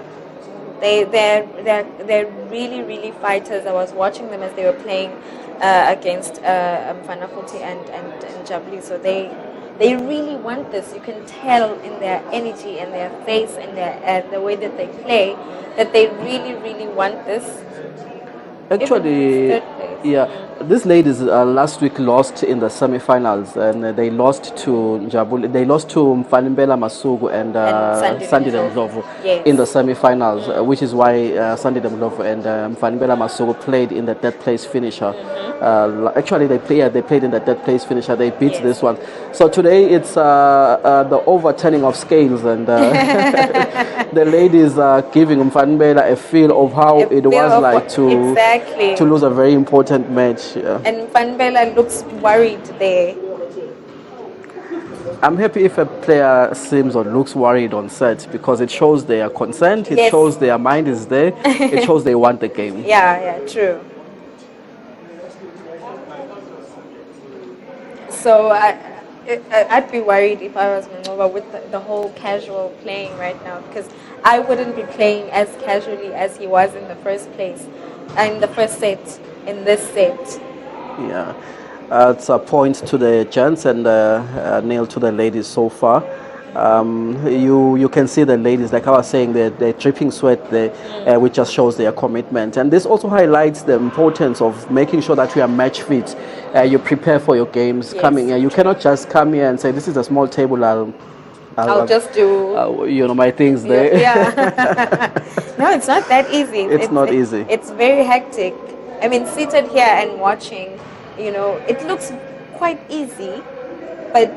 They're really, really fighters. I was watching them as they were playing against Fanafuti and Jabli. So they really want this. You can tell in their energy and their face and the way that they play that they really, really want this. Actually, these ladies last week lost in the semi-finals, and they lost to Njabuli. They lost to Mfanimbela Masugu and Sandi Demdlovu in the semi-finals, which is why Sandi Demdlovu and Mfanimbela Masugu played in the third place finisher. Actually, they played in the third place finisher. They beat this one. So today it's the overturning of scales, and the ladies are giving Mfanimbela a feel of how it was like to lose a very important match. And Mfanimbela looks worried there. I'm happy if a player seems or looks worried on set, because it shows they are concerned, it shows their mind is there, it shows they want the game. Yeah, true. So I'd be worried if I was Mangoba with the whole casual playing right now, because I wouldn't be playing as casually as he was in the first place, in the first set, in this set. Yeah, it's a point to the gents and nil to the ladies so far. You can see the ladies, like I was saying, they're dripping sweat there, which just shows their commitment. And this also highlights the importance of making sure that you are match fit. You prepare for your games coming here. You cannot just come here and say, this is a small table, I'll just do my things there. Yeah. No, it's not that easy. It's not easy. It's very hectic. I mean, seated here and watching, it looks quite easy, but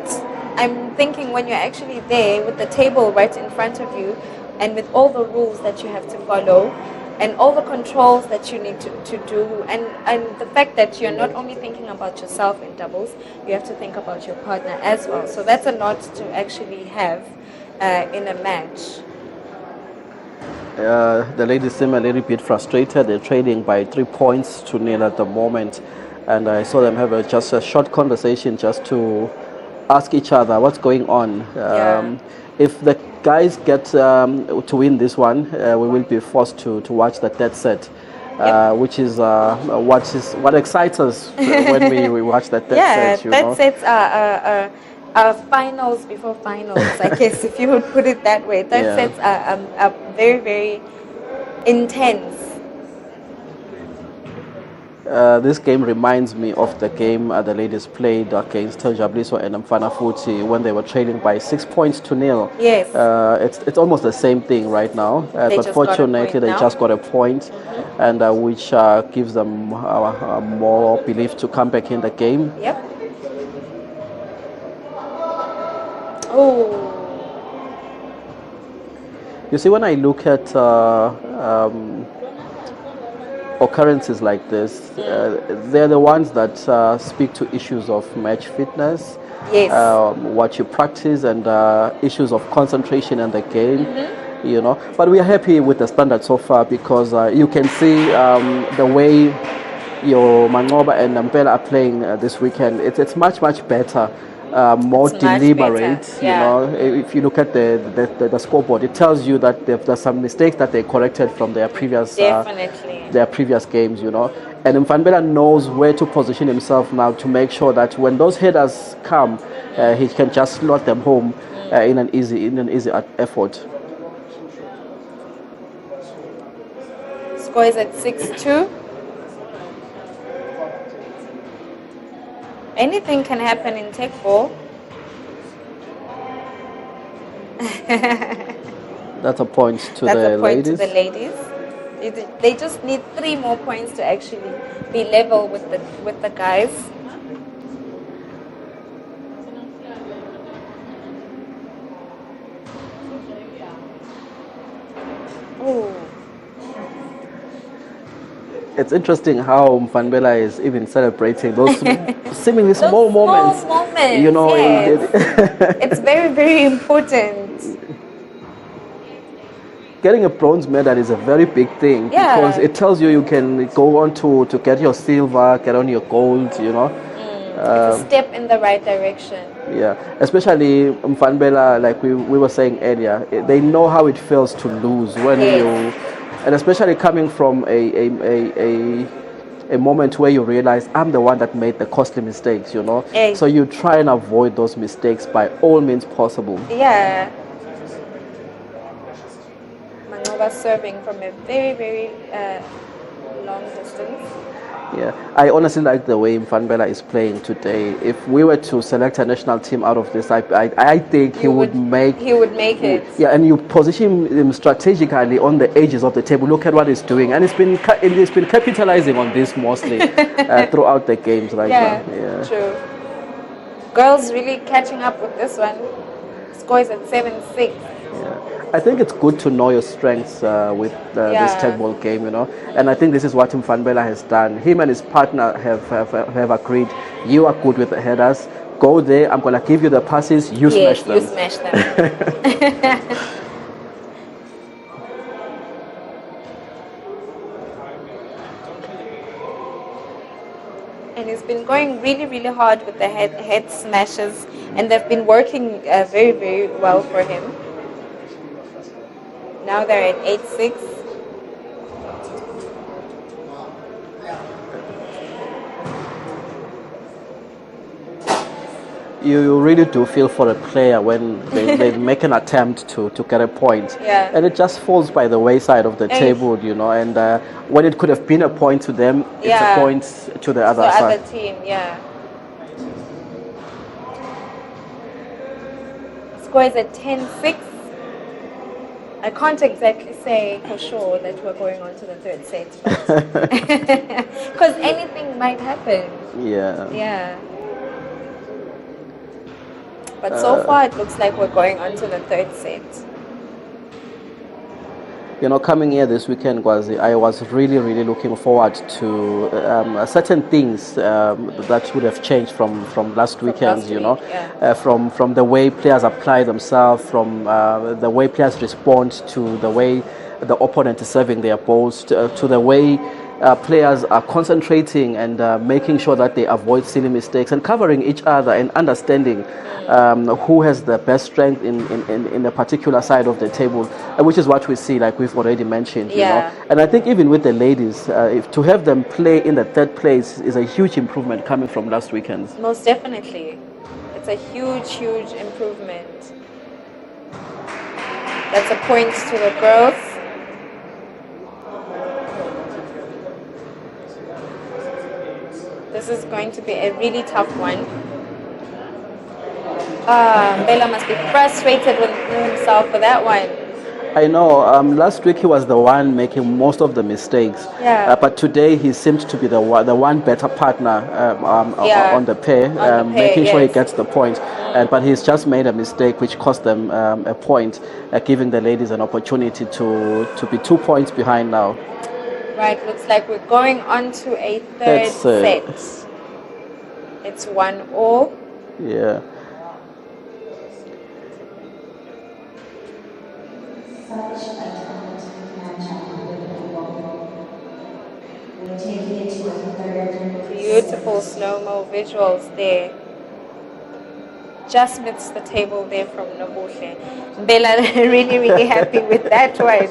I'm thinking when you're actually there with the table right in front of you, and with all the rules that you have to follow, and all the controls that you need to do, and the fact that you're not only thinking about yourself in doubles, you have to think about your partner as well. So that's a lot to actually have in a match. The ladies seem a little bit frustrated. They're trading by 3 points to nil at the moment, and I saw them have just a short conversation just to ask each other what's going on. If the guys get to win this one, we will be forced to watch the third set, which is what excites us when we watch the third set. Third sets are finals before finals, I guess, if you would put it that way. Third sets are very, very intense. This game reminds me of the game the ladies played against Jabliso and Mfanafuti when they were trailing by 6 points to nil. Yes. It's almost the same thing right now, but fortunately they just got a point, and which gives them more belief to come back in the game. Yep. Oh. You see, when I look at occurrences like this, they're the ones that speak to issues of match fitness, what you practice, and issues of concentration in the game. But we are happy with the standard so far, because you can see the way your Mangoba and Mpela are playing this weekend. It's much better more It's much deliberate. better, You yeah. know, if you look at the scoreboard, it tells you that there's some mistakes that they corrected from their previous Definitely. their previous games. You know, and Mfanbela knows where to position himself now to make sure that when those headers come, he can just slot them home in an easy effort. Score is at 6-2. Anything can happen in Teqball. That's a point to That's the a point ladies. to the ladies. They just need 3 more points to actually be level with the guys. Oh. It's interesting how Mfanbela is even celebrating those seemingly small moments. Small moments, You know, yes. It's very, very important. Getting a bronze medal is a very big thing because it tells you can go on to get your silver, get on your gold, you know. It's a step in the right direction. Yeah, especially Mfanbela, like we were saying earlier, they know how it feels to lose when and especially coming from a moment where you realize I'm the one that made the costly mistakes, you know. So you try and avoid those mistakes by all means possible. Yeah. Manova serving from a very, very long distance. Yeah, I honestly like the way Mfanbela is playing today. If we were to select a national team out of this, I think he would make it. Yeah, and you position him strategically on the edges of the table. Look at what he's doing, and he's been capitalizing on this mostly throughout the games right now. Yeah, true. Girls really catching up with this one. Score is at 7-6. I think it's good to know your strengths with this Teqball game, you know. And I think this is what Mfanbela has done. Him and his partner have agreed. You are good with the headers. Go there. I'm gonna give you the passes. You smash them. You smash them. And he's been going really, really hard with the head smashes, and they've been working very, very well for him. Now they're at 8-6. You really do feel for a player when they make an attempt to get a point. Yeah. And it just falls by the wayside of the table, you know. And when it could have been a point to them, it's a point to the other side. Other team, yeah. Score is at 10-6. I can't exactly say for sure that we're going on to the third set, because anything might happen. Yeah. Yeah. But so far, it looks like we're going on to the third set. You know, coming here this weekend, I was really, really looking forward to certain things that would have changed from last weekend, you know, from the way players apply themselves, from the way players respond to the way the opponent is serving their balls, to the way players are concentrating and making sure that they avoid silly mistakes and covering each other and understanding who has the best strength in a particular side of the table, which is what we see, like we've already mentioned. You know? And I think even with the ladies, if to have them play in the third place is a huge improvement coming from last weekend. Most definitely. It's a huge, huge improvement. That's a point to the girls. This is going to be a really tough one. Bella must be frustrated with himself for that one. I know. Last week he was the one making most of the mistakes. But today he seemed to be the one better partner on the pair, making sure he gets the point. But he's just made a mistake which cost them a point, giving the ladies an opportunity to be 2 points behind now. Right, looks like we're going on to a third set. It's 1-1. Yeah. Beautiful slow-mo visuals there. just missed the table there from Nobuhle. Bella really, really happy with that one.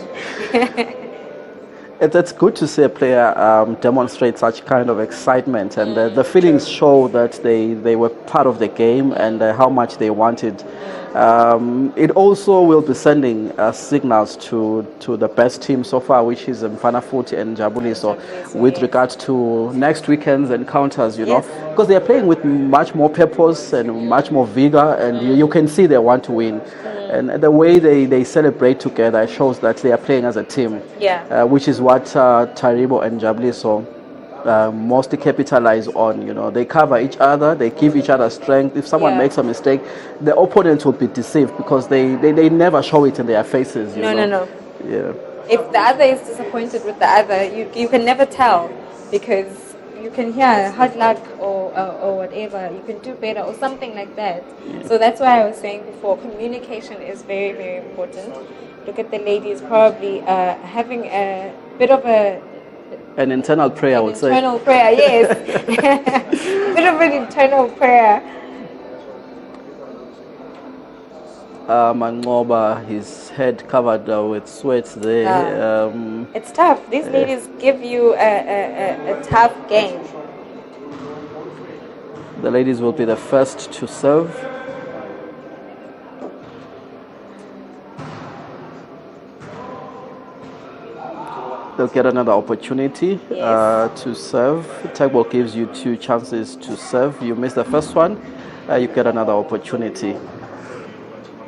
It's good to see a player demonstrate such kind of excitement, and the feelings show that they were part of the game and how much they wanted. It also will be sending signals to the best team so far, which is Mfana Futhi and Jabuliso, with regards to next weekend's encounters, you know, because they are playing with much more purpose and much more vigor, and you can see they want to win. And the way they celebrate together shows that they are playing as a team, which is what Taribo and Jabuliso mostly capitalize on. You know, they cover each other, they give each other strength. If someone makes a mistake, the opponent will be deceived because they never show it in their faces. You know? No. Yeah. If the other is disappointed with the other, you can never tell, because you can hear hard luck or whatever, you can do better or something like that. So that's why I was saying before, communication is very, very important. Look at the ladies probably having a bit of an internal prayer, I would say. Internal prayer, yes. A bit of an internal prayer. Mangoba, his head covered with sweat there. It's tough. These ladies give you a tough game. The ladies will be the first to serve. They'll get another opportunity to serve. Teqball gives you 2 chances to serve. You miss the first one, you get another opportunity.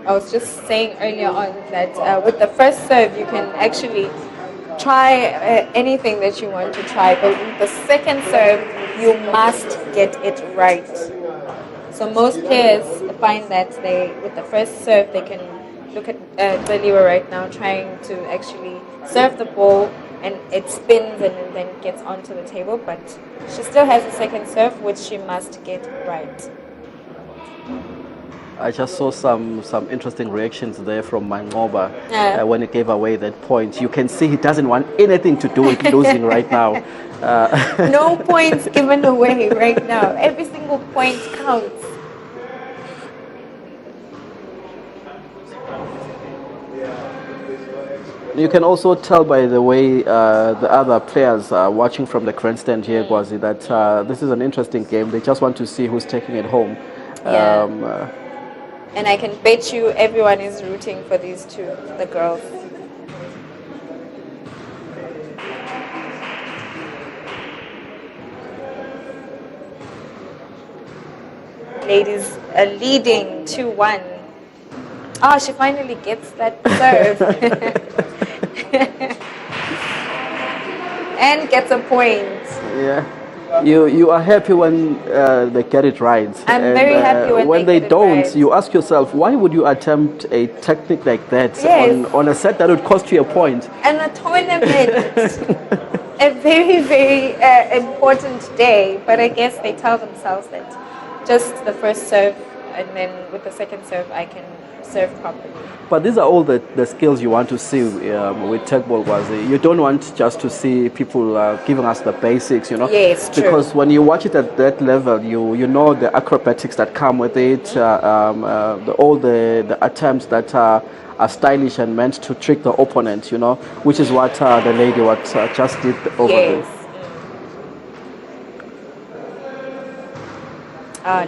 I was just saying earlier on that with the first serve, you can actually try anything that you want to try, but with the second serve, you must get it right. So most players find that with the first serve, they can look at Beliwa right now trying to actually serve the ball, and it spins and then gets onto the table, but she still has a second serve, which she must get right. I just saw some interesting reactions there from Mangoba when he gave away that point. You can see he doesn't want anything to do with losing right now. No points given away right now. Every single point counts. You can also tell by the way the other players are watching from the grandstand here, Gwazi, that this is an interesting game. They just want to see who's taking it home. And I can bet you everyone is rooting for these two, the girls. Ladies are leading 2-1. Oh, she finally gets that serve. And gets a point. Yeah. You are happy when they get it right. I'm very happy when they get don't. It right. You ask yourself, why would you attempt a technique like that on a set that would cost you a point? And a tournament, a very, very important day. But I guess they tell themselves that just the first serve, and then with the second serve, I can serve properly. But these are all the skills you want to see with Teqball. You don't want just to see people giving us the basics, you know. Yes, true. Because when you watch it at that level, you know the acrobatics that come with it, all the attempts that are stylish and meant to trick the opponent, you know, which is what the lady just did over there.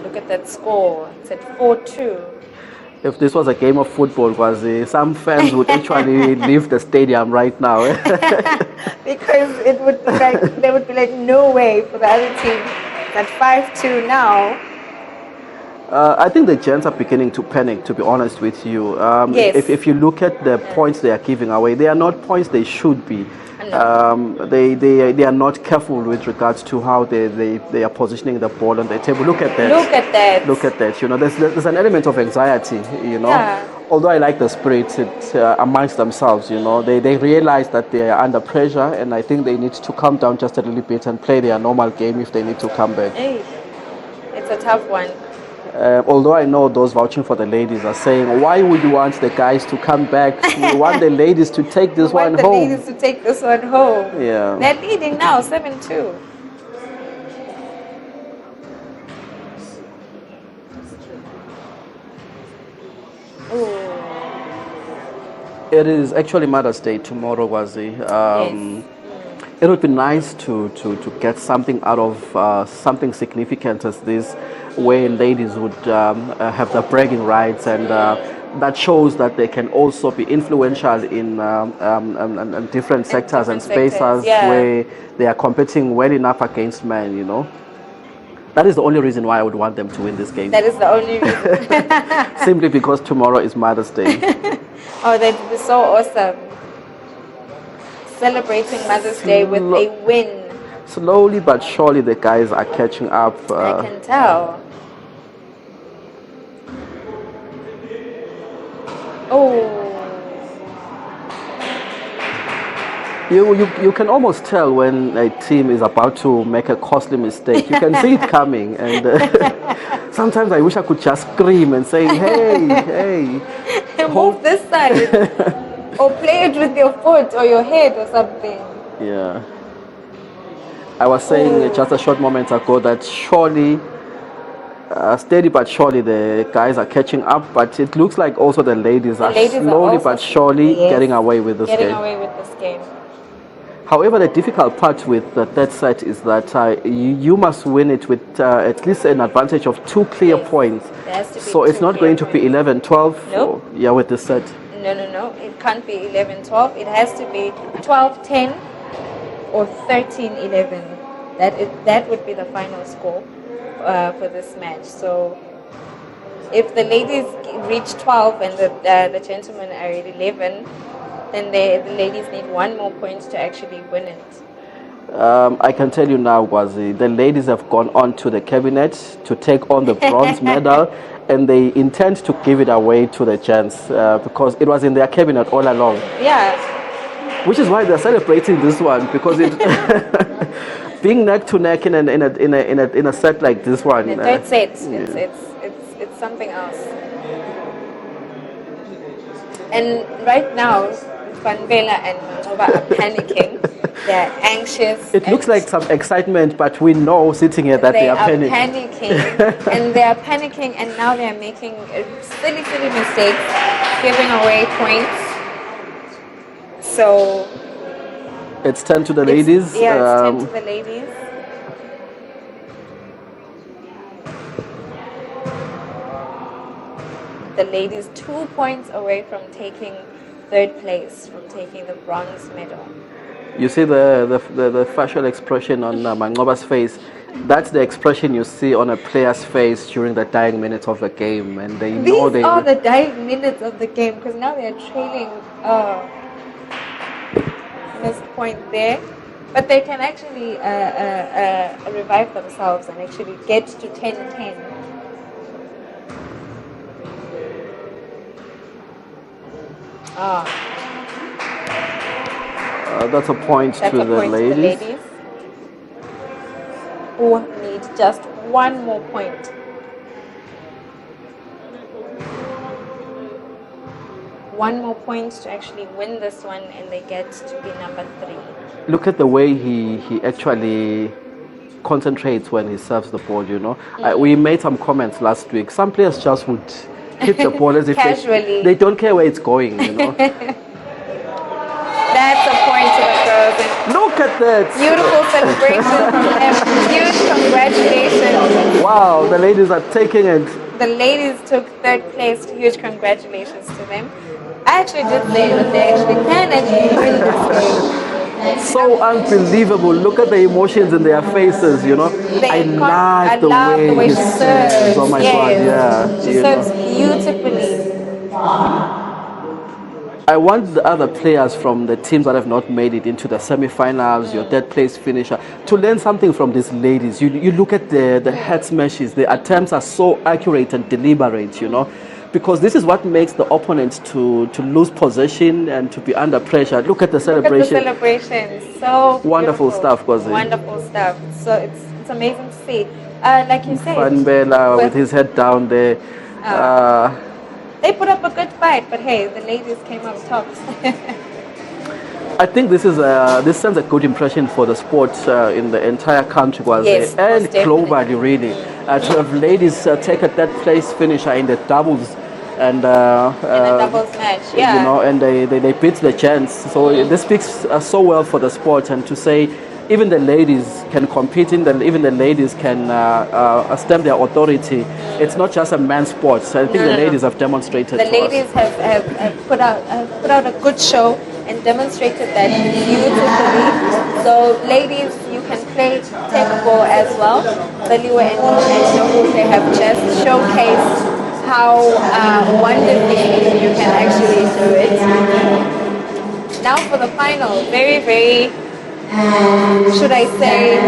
Look at that score. It's at 4-2. If this was a game of football, some fans would actually leave the stadium right now. Because it would be like, there would be like no way for the other team. At 5-2 now. I think the gents are beginning to panic, to be honest with you. If you look at the points they are giving away, they are not points they should be. They are not careful with regards to how they are positioning the ball on the table. Look at that. Look at that. You know, there's an element of anxiety, you know. Yeah. Although I like the spirit amongst themselves, you know, they realize that they are under pressure, and I think they need to calm down just a little bit and play their normal game if they need to come back. Hey, it's a tough one. Although I know those vouching for the ladies are saying, why would you want the guys to come back? We want the ladies to take this one home. The ladies to take this one home. Yeah. They're leading now, 7-2. It is actually Mother's Day tomorrow, Wazi. Yes. It would be nice to get something out of something significant as this, where ladies would have the bragging rights, and that shows that they can also be influential in different sectors and spaces yeah. where they are competing well enough against men, you know. That is the only reason why I would want them to win this game. That is the only reason. Simply because tomorrow is Mother's Day. Oh, that would be so awesome. Celebrating Mother's Day with a win. Slowly but surely the guys are catching up. I can tell. Oh. You can almost tell when a team is about to make a costly mistake. You can see it coming, and sometimes I wish I could just scream and say, "Hey, move this side, or play it with your foot or your head or something." Yeah. I was saying just a short moment ago that surely, steady but surely, the guys are catching up. But it looks like also the ladies are slowly but surely getting away with this game. Getting away with this game. However, the difficult part with the third set is that you must win it with at least an advantage of 2 clear points. So it's not going to be 11-12 nope. with this set. No. It can't be 11-12. It has to be 12-10 or 13-11. That would be the final score for this match. So if the ladies reach 12 and the gentlemen are at 11, then the ladies need 1 more point to actually win it. I can tell you now, Wazi, the ladies have gone on to the cabinet to take on the bronze medal, and they intend to give it away to the gents because it was in their cabinet all along. Yeah. Which is why they're celebrating this one, because it being neck to neck in a set like this one. In the third set, it's something else. And right now, Van Bella and Mangoba are panicking. They're anxious. It looks like some excitement, but we know sitting here that they are panicking. And they are panicking, and now they are making silly mistakes, giving away points. So it's 10 to the ladies. Yeah, it's 10 to the ladies. The ladies 2 points away from taking third place, from taking the bronze medal. You see the facial expression on Mangoba's face. That's the expression you see on a player's face during the dying minutes of the game, and they know These are the dying minutes of the game, because now they are trailing. Missed point there, but they can actually revive themselves and actually get to 10-10. That's a point to the ladies. Who need just 1 more point. One more point to actually win this one, and they get to be number 3. Look at the way he actually concentrates when he serves the ball, you know. We made some comments last week. Some players just would hit the ball as if they don't care where it's going, you know. That's a point to the girls. Look at that. Beautiful celebration from them. Huge congratulations. Wow, the ladies are taking it. The ladies took third place. Huge congratulations to them. I actually did say that they actually can actually win this game. So unbelievable. Look at the emotions in their faces, you know. I love the way she serves. Oh my God, yeah. She serves beautifully. I want the other players from the teams that have not made it into the semi-finals, your third place finisher, to learn something from these ladies. You look at the head smashes, the attempts are so accurate and deliberate, you know, because this is what makes the opponents to lose possession and to be under pressure. Look at the celebration. Look at the celebrations. So wonderful stuff, Kozi. Wonderful stuff. So it's amazing to see. Like you said, Van Bella with his head down there. They put up a good fight, but hey, the ladies came up top. I think this sends a good impression for the sport in the entire country, and globally, really. To have ladies take a third place finisher in the doubles and a doubles match, yeah. You know, and they beat the gents. So this speaks so well for the sport, and to say even the ladies can compete even the ladies can stamp their authority. It's not just a man's sport. So I think the ladies have demonstrated. The ladies have put out a good show and demonstrated that beautifully. So ladies, you can play Teqball as well. Baliwa and Nobu, they have just showcased how wonderfully you can actually do it. Now for the final, very, very, should I say,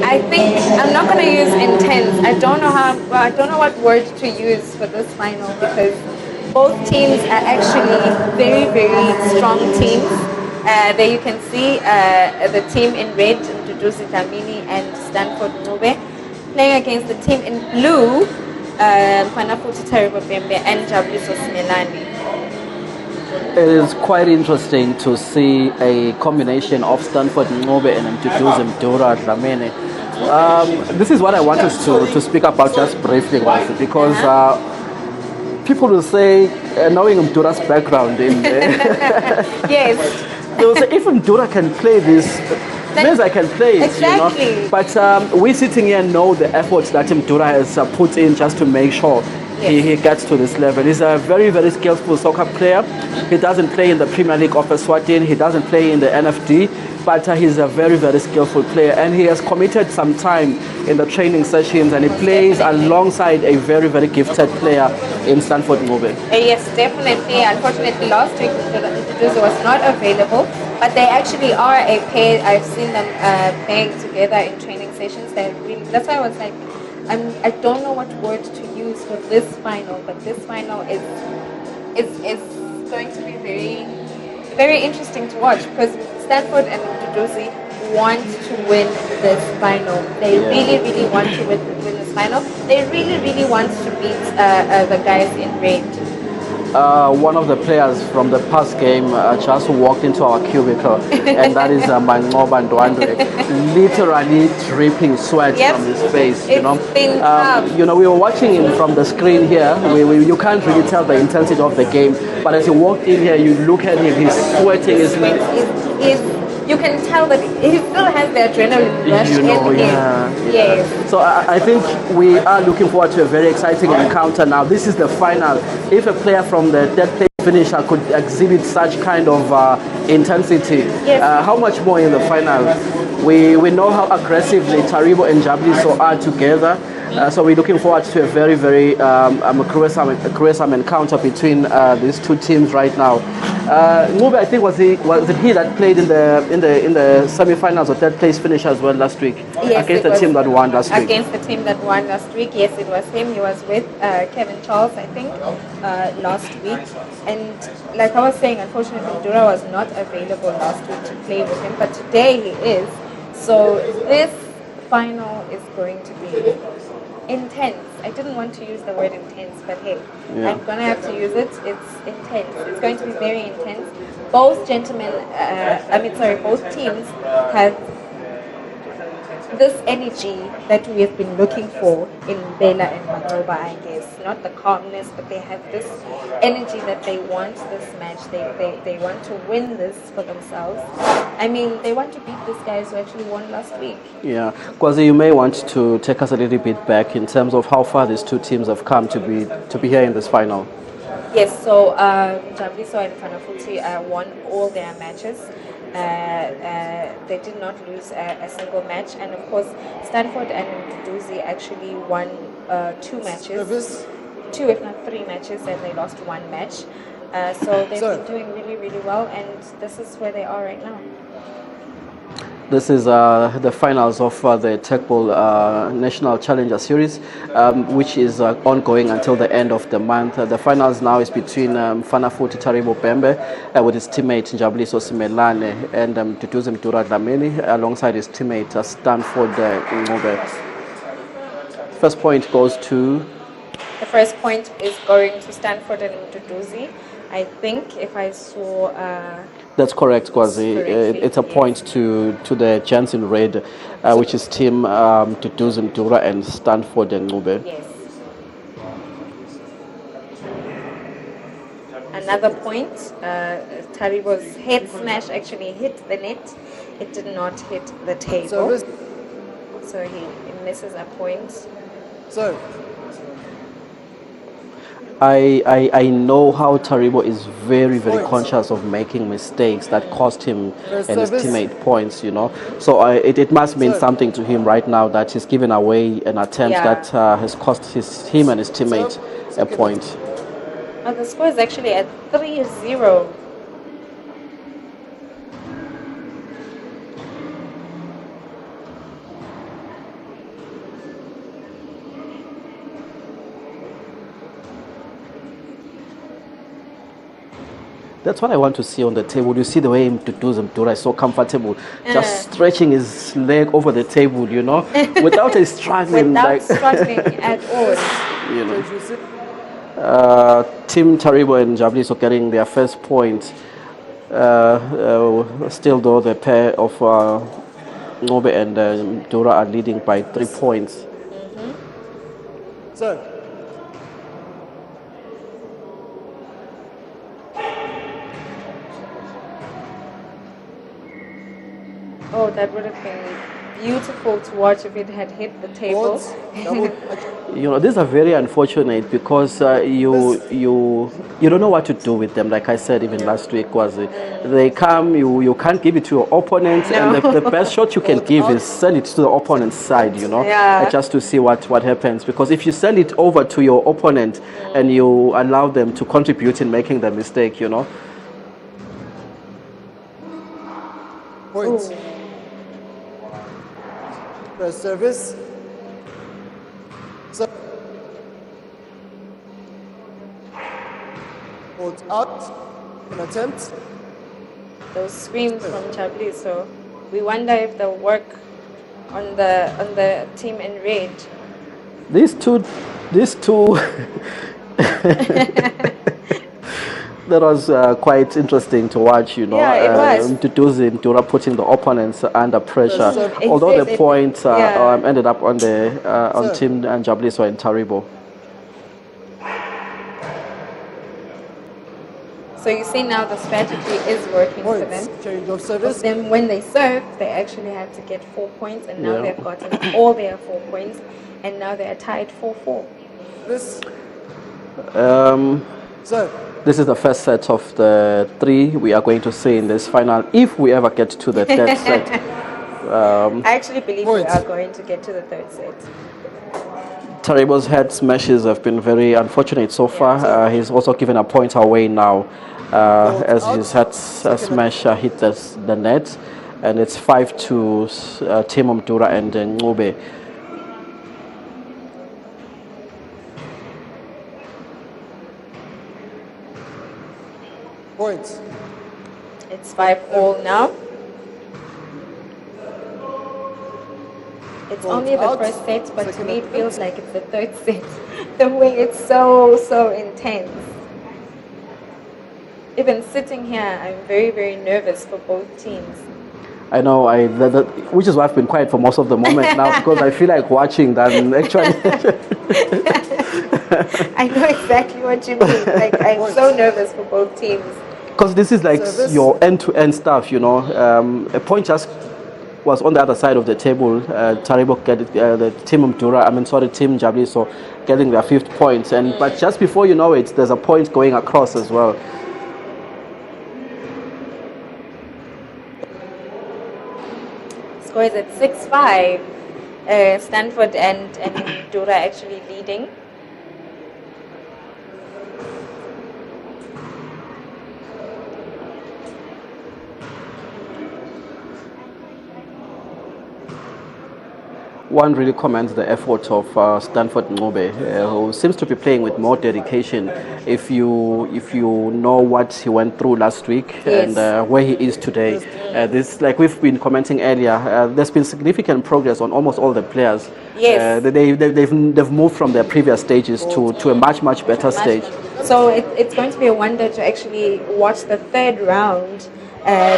I think I'm not going to use intense. I don't know what word to use for this final, because both teams are actually very, very strong teams. There you can see the team in red, Duduzi Dlamini and Stanford Nube, playing against the team in blue, Panafuti Taribo Bembe and Jabuliso Smelani. It is quite interesting to see a combination of Stanford Nube and Duduzi Mdura Dlamini. This is what I want us to speak about just briefly, because people will say, knowing Mdura's background in yes, they will say, if Mdura can play this, means I can play it. Exactly. You know? But we sitting here know the efforts that Mdura has put in just to make sure he gets to this level. He's a very, very skillful soccer player. He doesn't play in the Premier League of Eswatini. He doesn't play in the NFD. But he's a very, very skillful player, and he has committed some time in the training sessions, and he plays alongside a very, very gifted player in Stanford Nube. Yes, definitely. Unfortunately, last week Duduzi was not available, but they actually are a pair. I've seen them playing together in training sessions. That's why I was like, I don't know what word to use for this final, but this final is going to be very, very interesting to watch, because Stanford and Duduzi want to win this final. They really, really want to win this final. They really, really want to beat the guys in red. One of the players from the past game just walked into our cubicle, and that is Mangoba Ndwandwe, literally dripping sweat from his face. You know, we were watching him from the screen here. You can't really tell the intensity of the game, but as he walked in here, you look at him, he's sweating. You can tell that he still has the adrenaline rush in him. Yes. So I think we are looking forward to a very exciting encounter now. This is the final. If a player from the third place finisher could exhibit such kind of intensity, how much more in the final? We know how aggressively Taribo and Jabuliso are together. So we're looking forward to a very, very gruesome encounter between these two teams right now. Nube, I think was it he that played in the semi-finals or third place finish as well last week? Yes, against the team that won last week. Against the team that won last week, yes, it was him. He was with Kevin Charles, I think, last week. And like I was saying, unfortunately, Mdura was not available last week to play with him, but today he is. So this final is going to be intense. I didn't want to use the word intense, but hey, I'm gonna have to use it. It's intense. It's going to be very intense. Both both teams have this energy that we have been looking for in Bela and Mangoba, I guess. Not the calmness, but they have this energy that they want this match. They want to win this for themselves. I mean, they want to beat these guys who actually won last week. Yeah. Kwazi, you may want to take us a little bit back in terms of how far these two teams have come to be here in this final. Yes, so Jabuliso and Panafuti won all their matches. They did not lose a single match, and of course Stanford and Duduzi actually won 2 matches, 2 if not 3 matches, and they lost 1 match. So they've been doing really, really well, and this is where they are right now. This is the finals of the Teqball National Challenger Series, which is ongoing until the end of the month. The finals now is between Panafuti Taribo Bembe with his teammate Jabuliso Simelane and Duduzi Mdura Dlamini alongside his teammate Stanford Nube. First point goes to... The first point is going to Stanford and Duduzi. I think if I saw... That's correct, Kwazi. It's a point to the gents in red, which is team Duduzi Mdura and Stanford and Nube. Yes. another point. Taribo's head smash actually hit the net. It did not hit the table. Service. So he misses a point. Serve. I know how Taribo is very, very conscious of making mistakes that cost him and his teammate points, you know. So it must mean something to him right now that he's given away an attempt that has cost him and his teammate a point. Oh, the score is actually at 3-0. That's what I want to see on the table. You see the way Mduduzimdura is so comfortable, just stretching his leg over the table, you know, without a struggling. Without struggling at all. You know. Team Taribo and Jabliso getting their first point. Still though, the pair of Ngobe and Dura are leading by 3 points. Sir. Oh, that would have been beautiful to watch if it had hit the table. You know, these are very unfortunate because you don't know what to do with them. Like I said, even last week they come, you can't give it to your opponent, and the best shot you can give is send it to the opponent's side. You know, just to see what happens. Because if you send it over to your opponent and you allow them to contribute in making the mistake, you know. Points. First service. Hold out. An attempt. Those screams from Chablis, so we wonder if they'll work on the team in red. These two that was quite interesting to watch, you know. Yeah, it was. Mduduzimdura putting the opponents under pressure. Although the points ended up on Team Jabliso and Taribo. So you see now the strategy is working for them. Change of service. Then when they serve, they actually had to get 4 points, and now they've gotten all their 4 points, and now they are tied 4-4. This is the first set of the 3 we are going to see in this final, if we ever get to the third set. I actually believe we are going to get to the third set. Taribo's head smashes have been very unfortunate so far. He's also given a point away now as his head smash hit the net, and it's 5-2 Team Mdura and Ngobe. Points. It's 5-all now. It's only the first set, but to me it feels like it's the third set. The way it's so intense. Even sitting here, I'm very, very nervous for both teams. I know, which is why I've been quiet for most of the moment now, because I feel like watching than actually. I know exactly what you mean. Like, I'm so nervous for both teams. Because this is like your end-to-end stuff, you know. A point just was on the other side of the table. Taribo the Team Team Jabliso getting their 5th point, but just before you know it, there's a point going across as well. Score is at 6-5. Stanford and Dura actually leading. One really commends the effort of Stanford Ngobe, who seems to be playing with more dedication. If you know what he went through last week and where he is today, this, like we've been commenting earlier, there's been significant progress on almost all the players. Yes. They've moved from their previous stages to a much better stage. So it's going to be a wonder to actually watch the 3rd round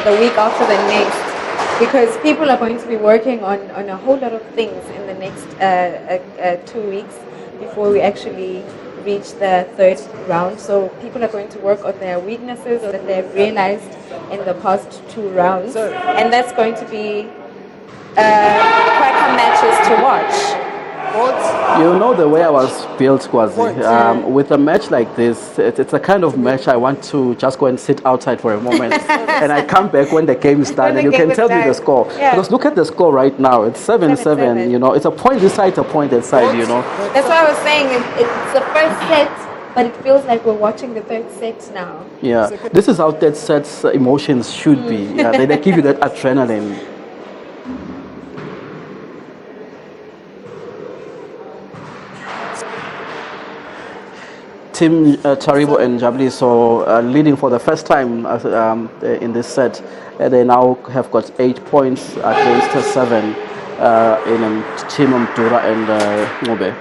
the week after the next. Because people are going to be working on a whole lot of things in the next 2 weeks before we actually reach the third round. So people are going to work on their weaknesses that they've realized in the past 2 rounds. And that's going to be cracker matches to watch. You know the way I was built, Kwazi. With a match like this, it's a kind of match I want to just go and sit outside for a moment, and I come back when the game is done, and you can tell me the score. Yeah. Because look at the score right now. It's 7-7. You know, it's a point this side, a point that side. You know. That's why I was saying it's the first set, but it feels like we're watching the third set now. Yeah, this is how third sets emotions should be. Yeah, they give you that adrenaline. Team Taribo and Jabliso leading for the first time in this set. They now have got 8 points against 7 in Team Mdura and Ngube.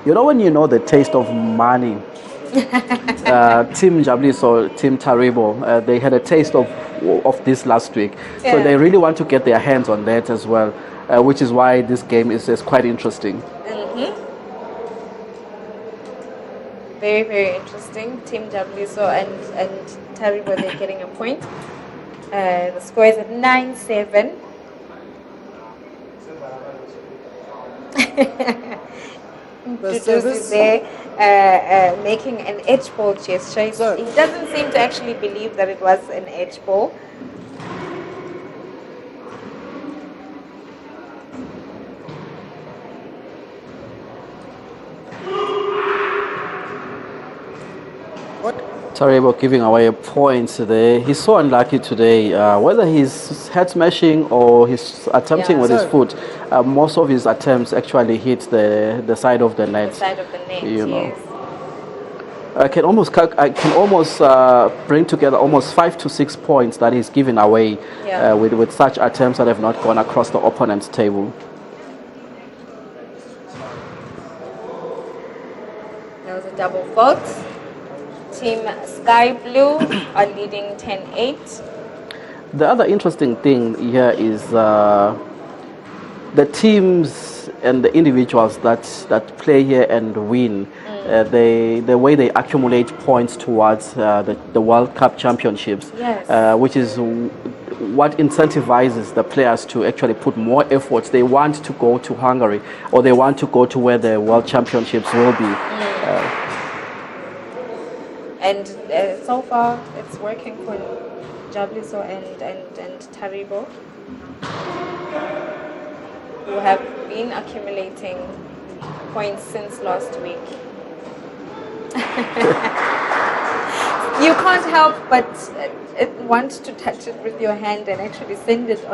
You know when you know the taste of money? Team Jabliso, Team Taribo, they had a taste of this last week. Yeah. So they really want to get their hands on that as well, which is why this game is quite interesting. Very, very interesting. Team Jabliso and Taribo, they're getting a point. The score is at 9-7. Duduzi is there making an edge ball gesture. He doesn't seem to actually believe that it was an edge ball. Taribo giving away a point there. He's so unlucky today. Whether he's head smashing or he's attempting with his foot, most of his attempts actually hit the side of the net. The side of the net, you know. I can almost bring together almost 5 to 6 points that he's given away with such attempts that have not gone across the opponent's table. That was a double fault. Team Sky Blue are leading 10-8. The other interesting thing here is the teams and the individuals that play here and win. The way they accumulate points towards the World Cup Championships, which is what incentivizes the players to actually put more efforts. They want to go to Hungary, or they want to go to where the World Championships will be. And so far, it's working for Jabliso and Taribo, who have been accumulating points since last week. You can't help but want to touch it with your hand and actually send it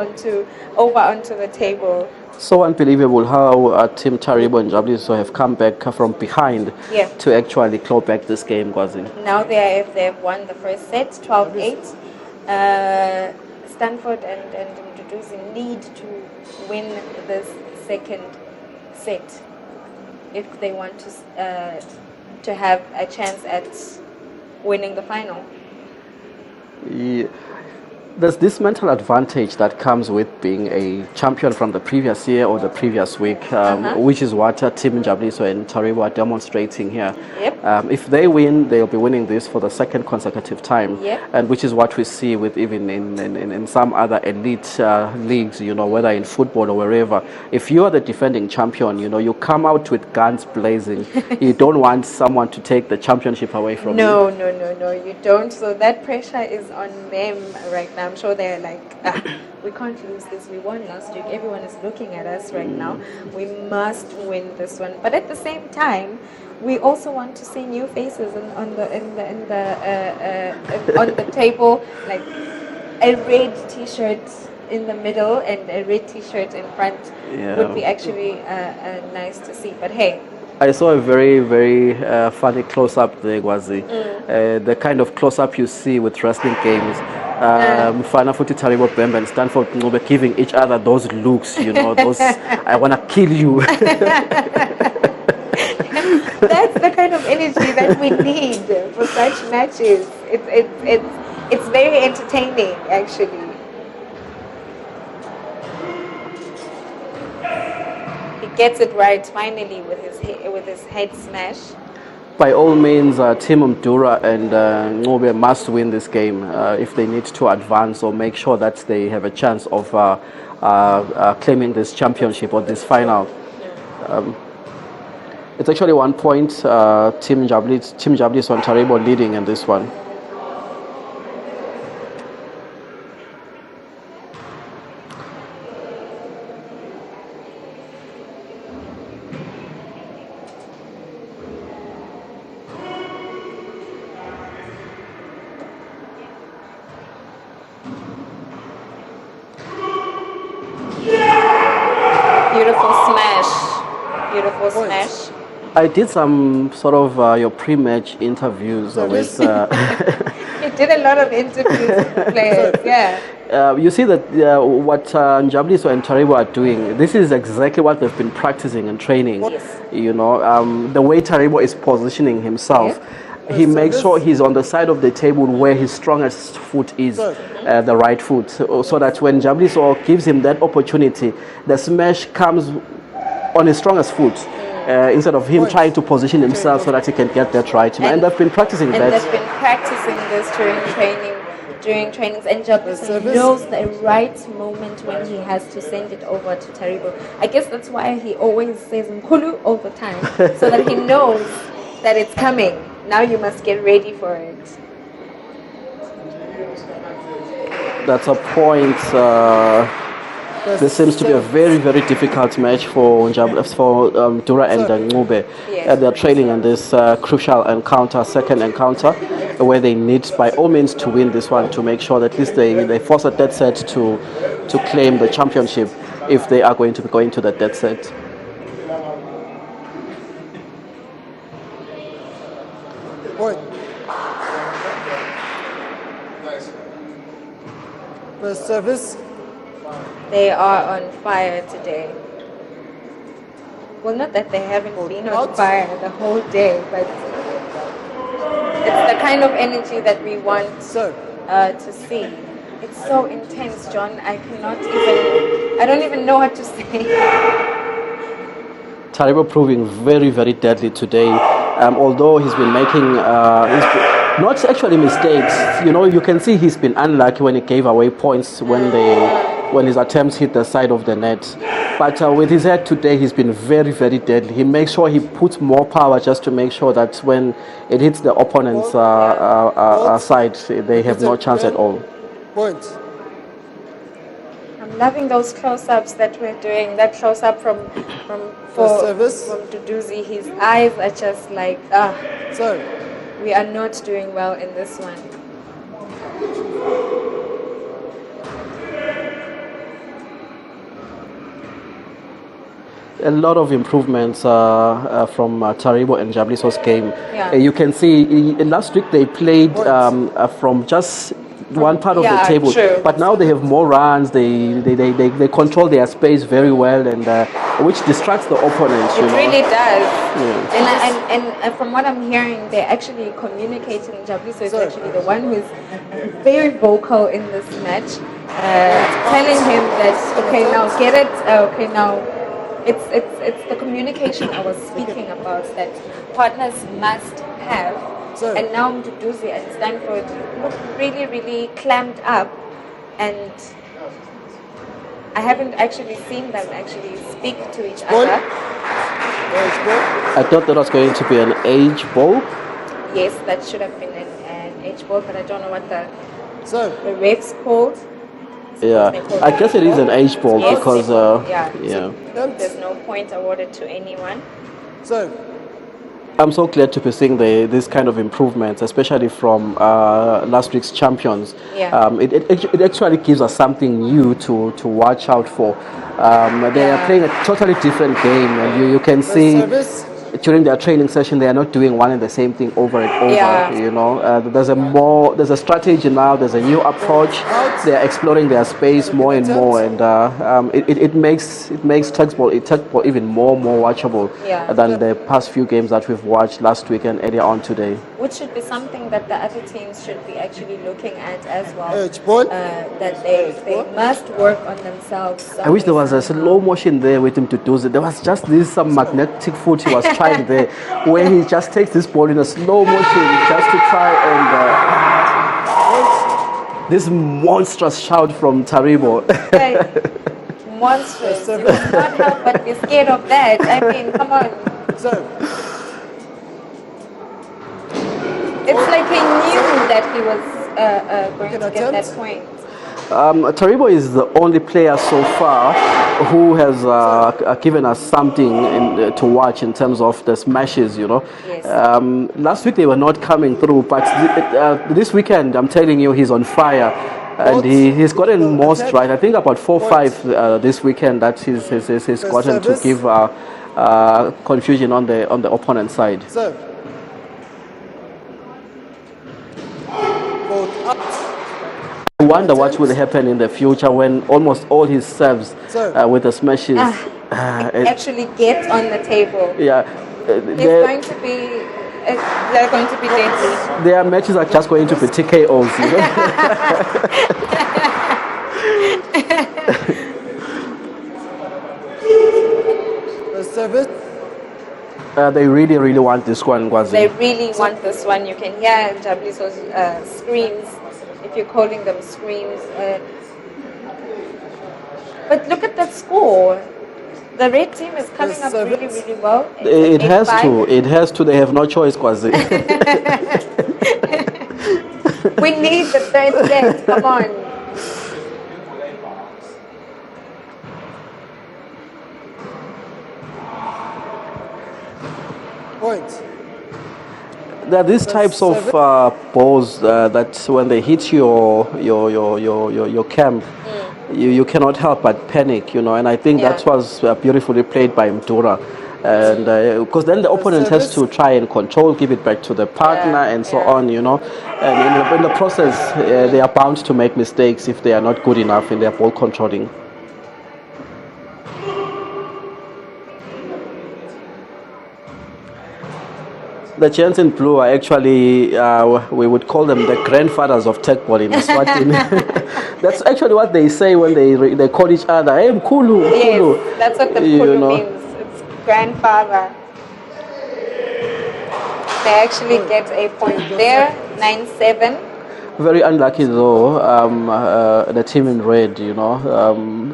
over onto the table. So unbelievable how Team Taribo and Jabliso have come back from behind to actually claw back this game, Gwazi. Now they've won the first set, 12-8. Stanford and Duduzi need to win this second set if they want to have a chance at winning the final. Yeah. There's this mental advantage that comes with being a champion from the previous year or the previous week, which is what Team Jabliso and Taribo are demonstrating here. If they win, they'll be winning this for the second consecutive time, and which is what we see with even in some other elite leagues, you know, whether in football or wherever. If you are the defending champion, you know, you come out with guns blazing. You don't want someone to take the championship away from you. No, you don't. So that pressure is on them right now. I'm sure they're like, we can't lose this. We won last week. Everyone is looking at us right now. We must win this one. But at the same time, we also want to see new faces on the table, like a red T-shirt in the middle and a red T-shirt in front would be actually nice to see. But hey. I saw a very, very funny close-up there, Gwazi. The kind of close-up you see with wrestling games. Mfana Futi Taribo Bembe and Stanford Ngube giving each other those looks, you know, those I want to kill you. That's the kind of energy that we need for such matches. It's very entertaining, actually. He gets it right finally with his head smash. By all means, Team Mdura and Ncube must win this game if they need to advance or make sure that they have a chance of claiming this championship or this final. It's actually 1 point. Team Jabuliswa and Teqball leading in this one. Beautiful smash. Beautiful smash. I did some sort of your pre-match interviews with. He did a lot of interviews with players. Yeah. You see that what Jabuliswa and Teqball are doing. This is exactly what they've been practicing and training. Yes. You know, the way Teqball is positioning himself. Yes. He makes sure he's on the side of the table where his strongest foot is, the right foot, so that when Jabuliswa gives him that opportunity, the smash comes on his strongest foot. Instead of him trying to position himself so that he can get that right. And they've been practicing that. And they've been practicing this during trainings, and Jabuliswa knows the right moment when he has to send it over to Teqball. I guess that's why he always says Mkhulu all the time, so that he knows that it's coming. Now you must get ready for it. That's a point. This seems to be a very, very difficult match for Mdura and Ncube. Yes. They're trailing in this crucial encounter, second encounter, where they need by all means to win this one to make sure that at least they force a dead set to claim the championship if they are going to be going to the dead set. Point. First service. They are on fire today. Well, not that they haven't been on fire the whole day, but it's the kind of energy that we want to see. It's so intense, John. I don't even know what to say. Teqball proving very, very deadly today. Although he's been making not actually mistakes. You know, you can see he's been unlucky when he gave away points when his attempts hit the side of the net. But with his head today, he's been very, very deadly. He makes sure he puts more power just to make sure that when it hits the opponent's side, they have no chance at all. Point. I'm loving those close-ups that we're doing. That close-up from Duduzi. His eyes are just like, we are not doing well in this one. A lot of improvements from Teqball and Jabuliswa's game. Yeah. You can see last week they played from just one part of the table, but now they have more runs. They control their space very well, and which distracts the opponents. It really does. Yeah. And from what I'm hearing, they're actually communicating. Jabuliswa is actually the one who's very vocal in this match, telling him that okay, now get it. Okay, now. It's the communication I was speaking about that partners must have. And now Duduzi and Stanford look really, really clammed up, and I haven't actually seen them actually speak to each other. I thought that was going to be an age ball. Yes, that should have been an age ball, but I don't know what the refs called. Yeah, I guess it is an age ball because there's no point awarded to anyone. I'm so glad to be seeing this kind of improvements, especially from last week's champions. Yeah. It actually gives us something new to watch out for. They are playing a totally different game, and you can see during their training session, they are not doing one and the same thing over and over. Yeah. You know, there's a strategy now. There's a new approach. They are exploring their space more and more, and it makes Teqball even more watchable than the past few games that we've watched last week and earlier on today. Which should be something that the other teams should be actually looking at as well. Teqball. That they must work on themselves. I wish there was a slow motion there with him to do it. There was just some magnetic foot he was trying there, where he just takes this ball in a slow motion just to try and this monstrous shout from Taribo. Monstrous. You cannot help but be scared of that. I mean, come on. It's like he knew that he was going to get that point. Taribo is the only player so far who has given us something to watch in terms of the smashes, you know. Yes. Last week they were not coming through, but this weekend, I'm telling you, he's on fire. And he's gotten most right. I think about 4 or 5 this weekend that he's gotten to give confusion on the opponent's side. I wonder what will happen in the future when almost all his serves with the smashes actually get on the table. Yeah, they're going to be deadly. Their matches are just going to be TKOs, you know? Service. They really want this one, Gwazi. They really want this one. You can hear Jabuliso's screams, if you're calling them screams. But look at that score. The red team is coming up really well. It has to. It has to. They have no choice, Gwazi. We need the third set. Come on. Points. There are these types of balls that when they hit your camp, you cannot help but panic, you know. And I think that was beautifully played by Mdura. And because then the opponent has to try and control, give it back to the partner, and so on, you know. And in the process, they are bound to make mistakes if they are not good enough in their ball controlling. The gents in blue are actually, we would call them the grandfathers of Teqball in Eswatini. That's actually what they say when they call each other. Hey, Mkulu, Mkulu. Yes, that's what the Mkulu means. It's grandfather. They actually get a point there, 9-7. Very unlucky though, the team in red, you know.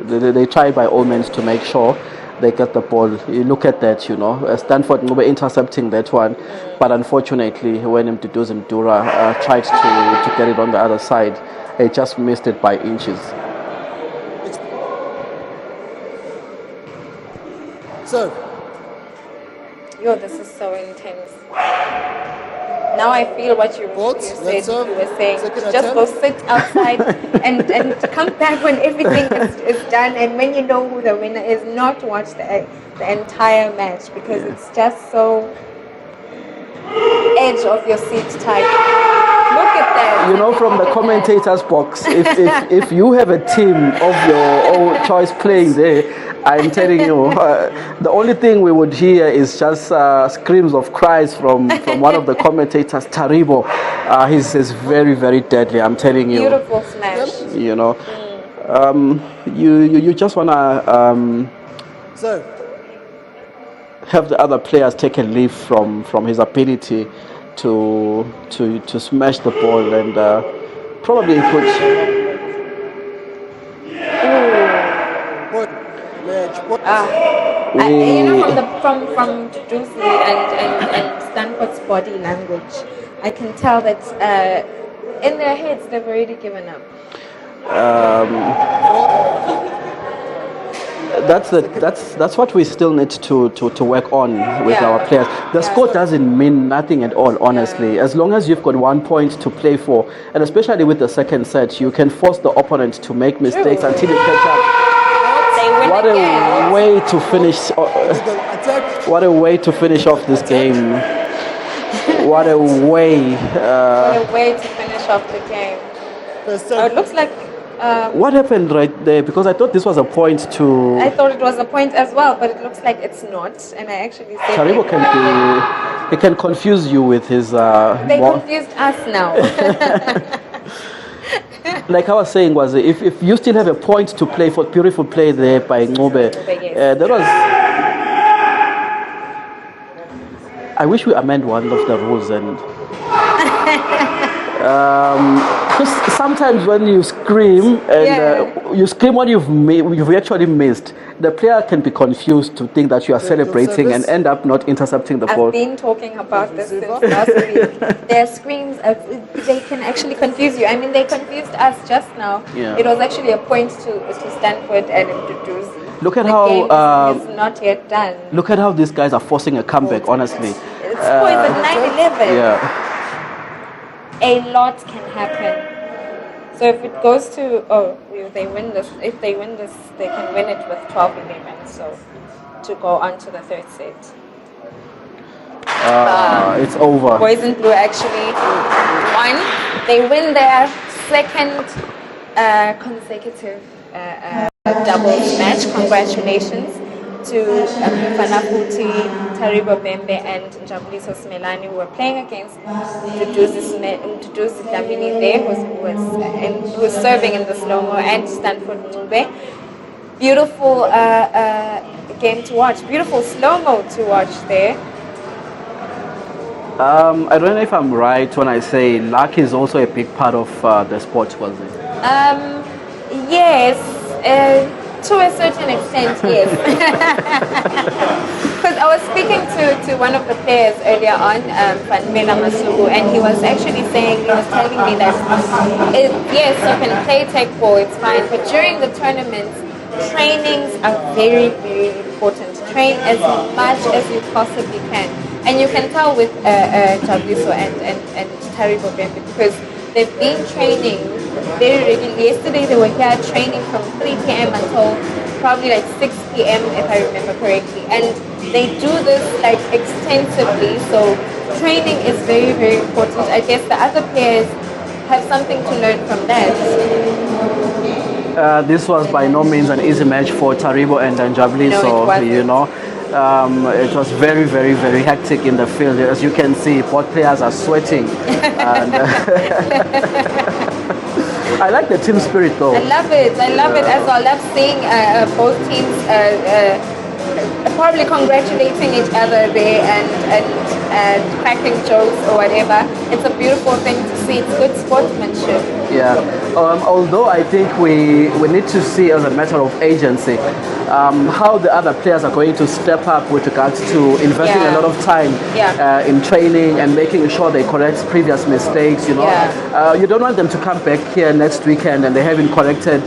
They try by all means to make sure they get the ball. You look at that, you know. Stanford were intercepting that one, but unfortunately, when Mdura tried to get it on the other side, he just missed it by inches. So, this is so intense. Now I feel what you were saying. Just go sit outside and come back when everything is done, and when you know who the winner is, not watch the entire match, because it's just so edge of your seat type. Look at that. You know, from the commentator's box, if you have a team of your own choice playing there, I'm telling you, the only thing we would hear is just screams of cries from one of the commentators, Taribo. He's very, very deadly, I'm telling you. Beautiful smash. You know, you just want to have the other players take a leaf from his ability to smash the ball, and probably put. You know, from Juicy and Stanford's body language, I can tell that in their heads they've already given up. That's what we still need to work on with our players. The score doesn't mean nothing at all, honestly. As long as you've got 1 point to play for, and especially with the second set, you can force the opponent to make mistakes until you catch up. What a way to finish Attack. What a way to finish off this game. What a way. What a way to finish off the game. First Oh, it serve. looks like What happened right there? Because I thought this was a point to... I thought it was a point as well, but it looks like it's not. And I actually said Taribo can be... He can confuse you with his... they ball. confused us now. Like I was saying, was if you still have a point to play for beautiful play there by Ngobe, Yes. that was... I wish we amend one of the rules and... Because sometimes when you scream and you scream what you've actually missed, the player can be confused to think that you are celebrating and end up not intercepting the ball. I've been talking about this since last week. Their screams, they can actually confuse you. I mean, they confused us just now. Yeah. It was actually a point to Stanford and Mduduzi. Look at the how game is not yet done. look at how these guys are forcing a comeback. Honestly, It's points at 9-11. yeah. A lot can happen. So if it goes to if they win this, they can win it with 12-11. So to go on to the third set. It's over. Boys in blue actually won. They win their second consecutive doubles match. Congratulations to Fanafuti, Taribo Bembe, and Njabuliso Smelani, who were playing against Duduzi Dlamini there, who was serving in the slow-mo, and Stanford Ngube. Beautiful game to watch. Beautiful slow-mo to watch there. I don't know if I'm right when I say luck is also a big part of the sport, was it? Yes. To a certain extent, yes. Because I was speaking to one of the players earlier on, Fanmela Masuku, and he was telling me that yes, you can play Teqball, it's fine, but during the tournaments, trainings are very, very important. Train as much as you possibly can. And you can tell with Jabuliso and Taribo Bembe, because they've been training very regularly. Yesterday they were here training from 3 p.m. until probably like 6 p.m. if I remember correctly. And they do this like extensively. So training is very, very important. I guess the other players have something to learn from that. This was by no means an easy match for Taribo and Njabli, No, so it wasn't. you know. It was very, very, very hectic in the field. As you can see, both players are sweating. And, I like the team spirit though. I love it as well. I love seeing both teams probably congratulating each other there and cracking jokes or whatever. It's a beautiful thing to see. It's good sportsmanship. Yeah. Although I think we need to see as a matter of agency how the other players are going to step up with regards to investing a lot of time in training and making sure they correct previous mistakes. You know, you don't want them to come back here next weekend and they haven't corrected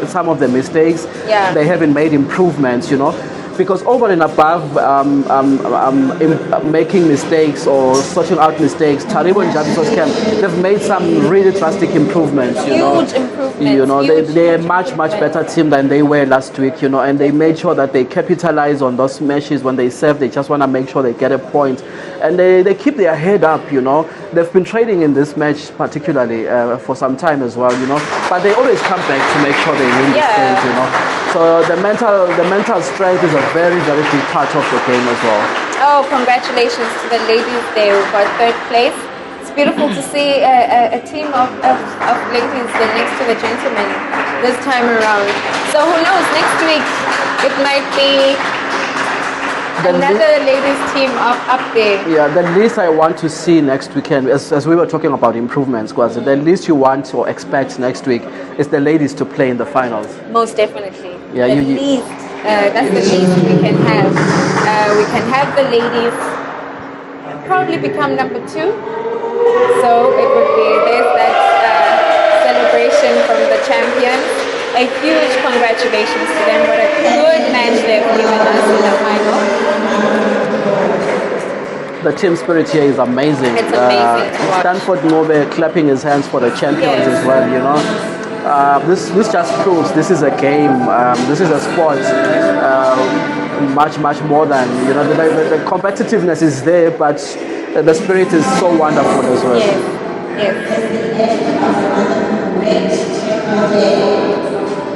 some of the mistakes. Yeah. They haven't made improvements. You know. Because over and above making mistakes or sorting out mistakes, Taribo and Jabiso's camp, they've made some really drastic improvements. Huge improvements. You know, Huge they're a much better team than they were last week. You know, and they made sure that they capitalize on those matches when they serve. They just want to make sure they get a point, and they keep their head up. You know, they've been training in this match particularly for some time as well. You know, but they always come back to make sure they win these games. You know. So the mental strength is a very, very big part of the game as well. Oh, congratulations to the ladies there who got third place. It's beautiful to see a team of ladies next to the gentlemen this time around. So who knows, next week it might be another ladies team up there. Yeah, the least I want to see next weekend, as we were talking about improvements, was the least you want or expect next week is the ladies to play in the finals. Most definitely. Yeah, At least that's the least we can have. We can have the ladies probably become number 2. So it would be there's that celebration from the champions. A huge congratulations to them. What a good match they've given us in the final. The team spirit here is amazing. It's amazing to watch. Stanford Ngobe clapping his hands for the champions as well, you know. This just proves this is a game, this is a sport. much more than, you know, the competitiveness is there, but the spirit is so wonderful as well. Yes.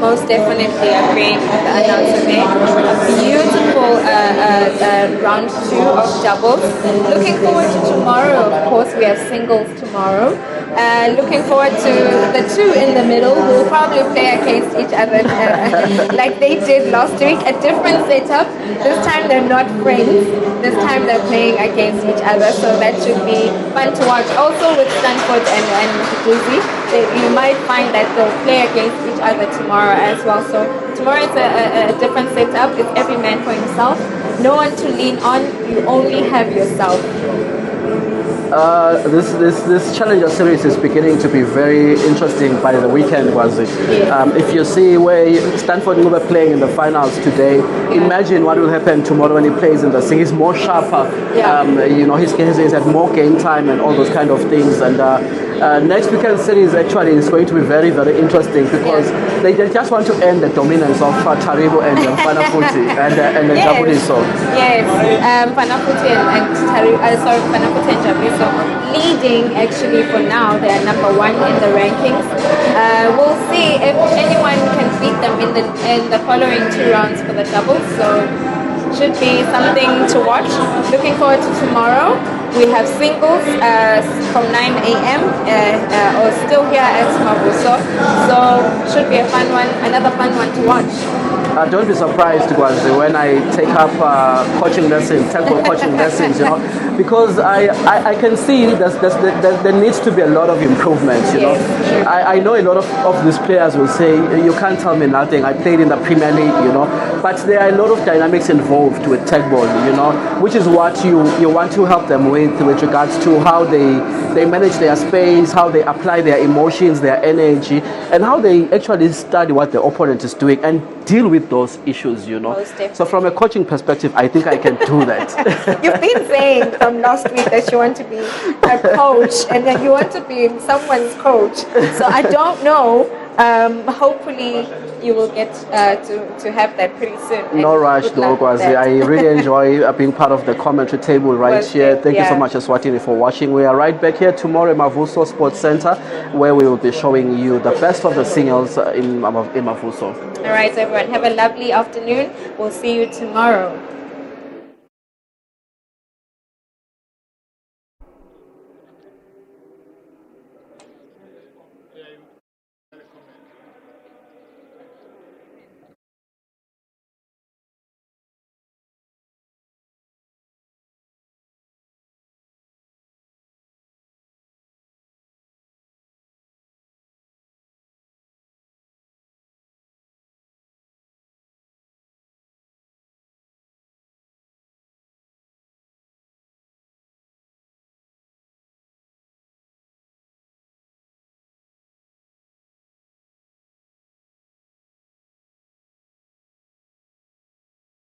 Most definitely agreeing with the announcer there. A beautiful round 2 of doubles. Looking forward to tomorrow. Of course, we have singles tomorrow. Looking forward to the 2 in the middle who will probably play against each other like they did last week. A different setup. This time they're not friends. This time they're playing against each other. So that should be fun to watch. Also with Stanford and Duzi, you might find that they'll play against each other tomorrow as well. So tomorrow it's a different setup. It's every man for himself. No one to lean on. You only have yourself. This Challenger series is beginning to be very interesting by the weekend, was it? If you see where Stanford were playing in the finals today, imagine what will happen tomorrow when he plays in the singles. He's more sharper. You know, he's had more game time and all those kind of things. And next weekend series actually is going to be very interesting because they just want to end the dominance of Taribo and Fanafuti and Jabuliso. Yes, Fanafuti and Fanafuti and Jabuliso leading actually for now. They are number 1 in the rankings. We'll see if anyone can beat them in the following 2 rounds for the doubles. So should be something to watch. Looking forward to tomorrow. We have singles from 9 a.m. Or still here at Mavuso. So should be a fun one, another fun one to watch. Don't be surprised, Gwazi, when I take up coaching lessons, Teqball coaching lessons, you know, because I can see there needs to be a lot of improvements, you know. I know a lot of these players will say, you can't tell me nothing, I played in the Premier League, you know, but there are a lot of dynamics involved with Teqball, you know, which is what you want to help them with regards to how they manage their space, how they apply their emotions, their energy, and how they actually study what the opponent is doing and deal with those issues, you know. So from a coaching perspective, I think I can do that. You've been saying from last week that you want to be a coach and then you want to be someone's coach. So I don't know. Hopefully you will get to have that pretty soon. No rush though, Gwazi. I really enjoy being part of the commentary table right here. Thank you so much, Eswatini, for watching. We are right back here tomorrow in Mavuso Sports Center, where we will be showing you the best of the singles in Mavuso. All right, everyone. Have a lovely afternoon. We'll see you tomorrow.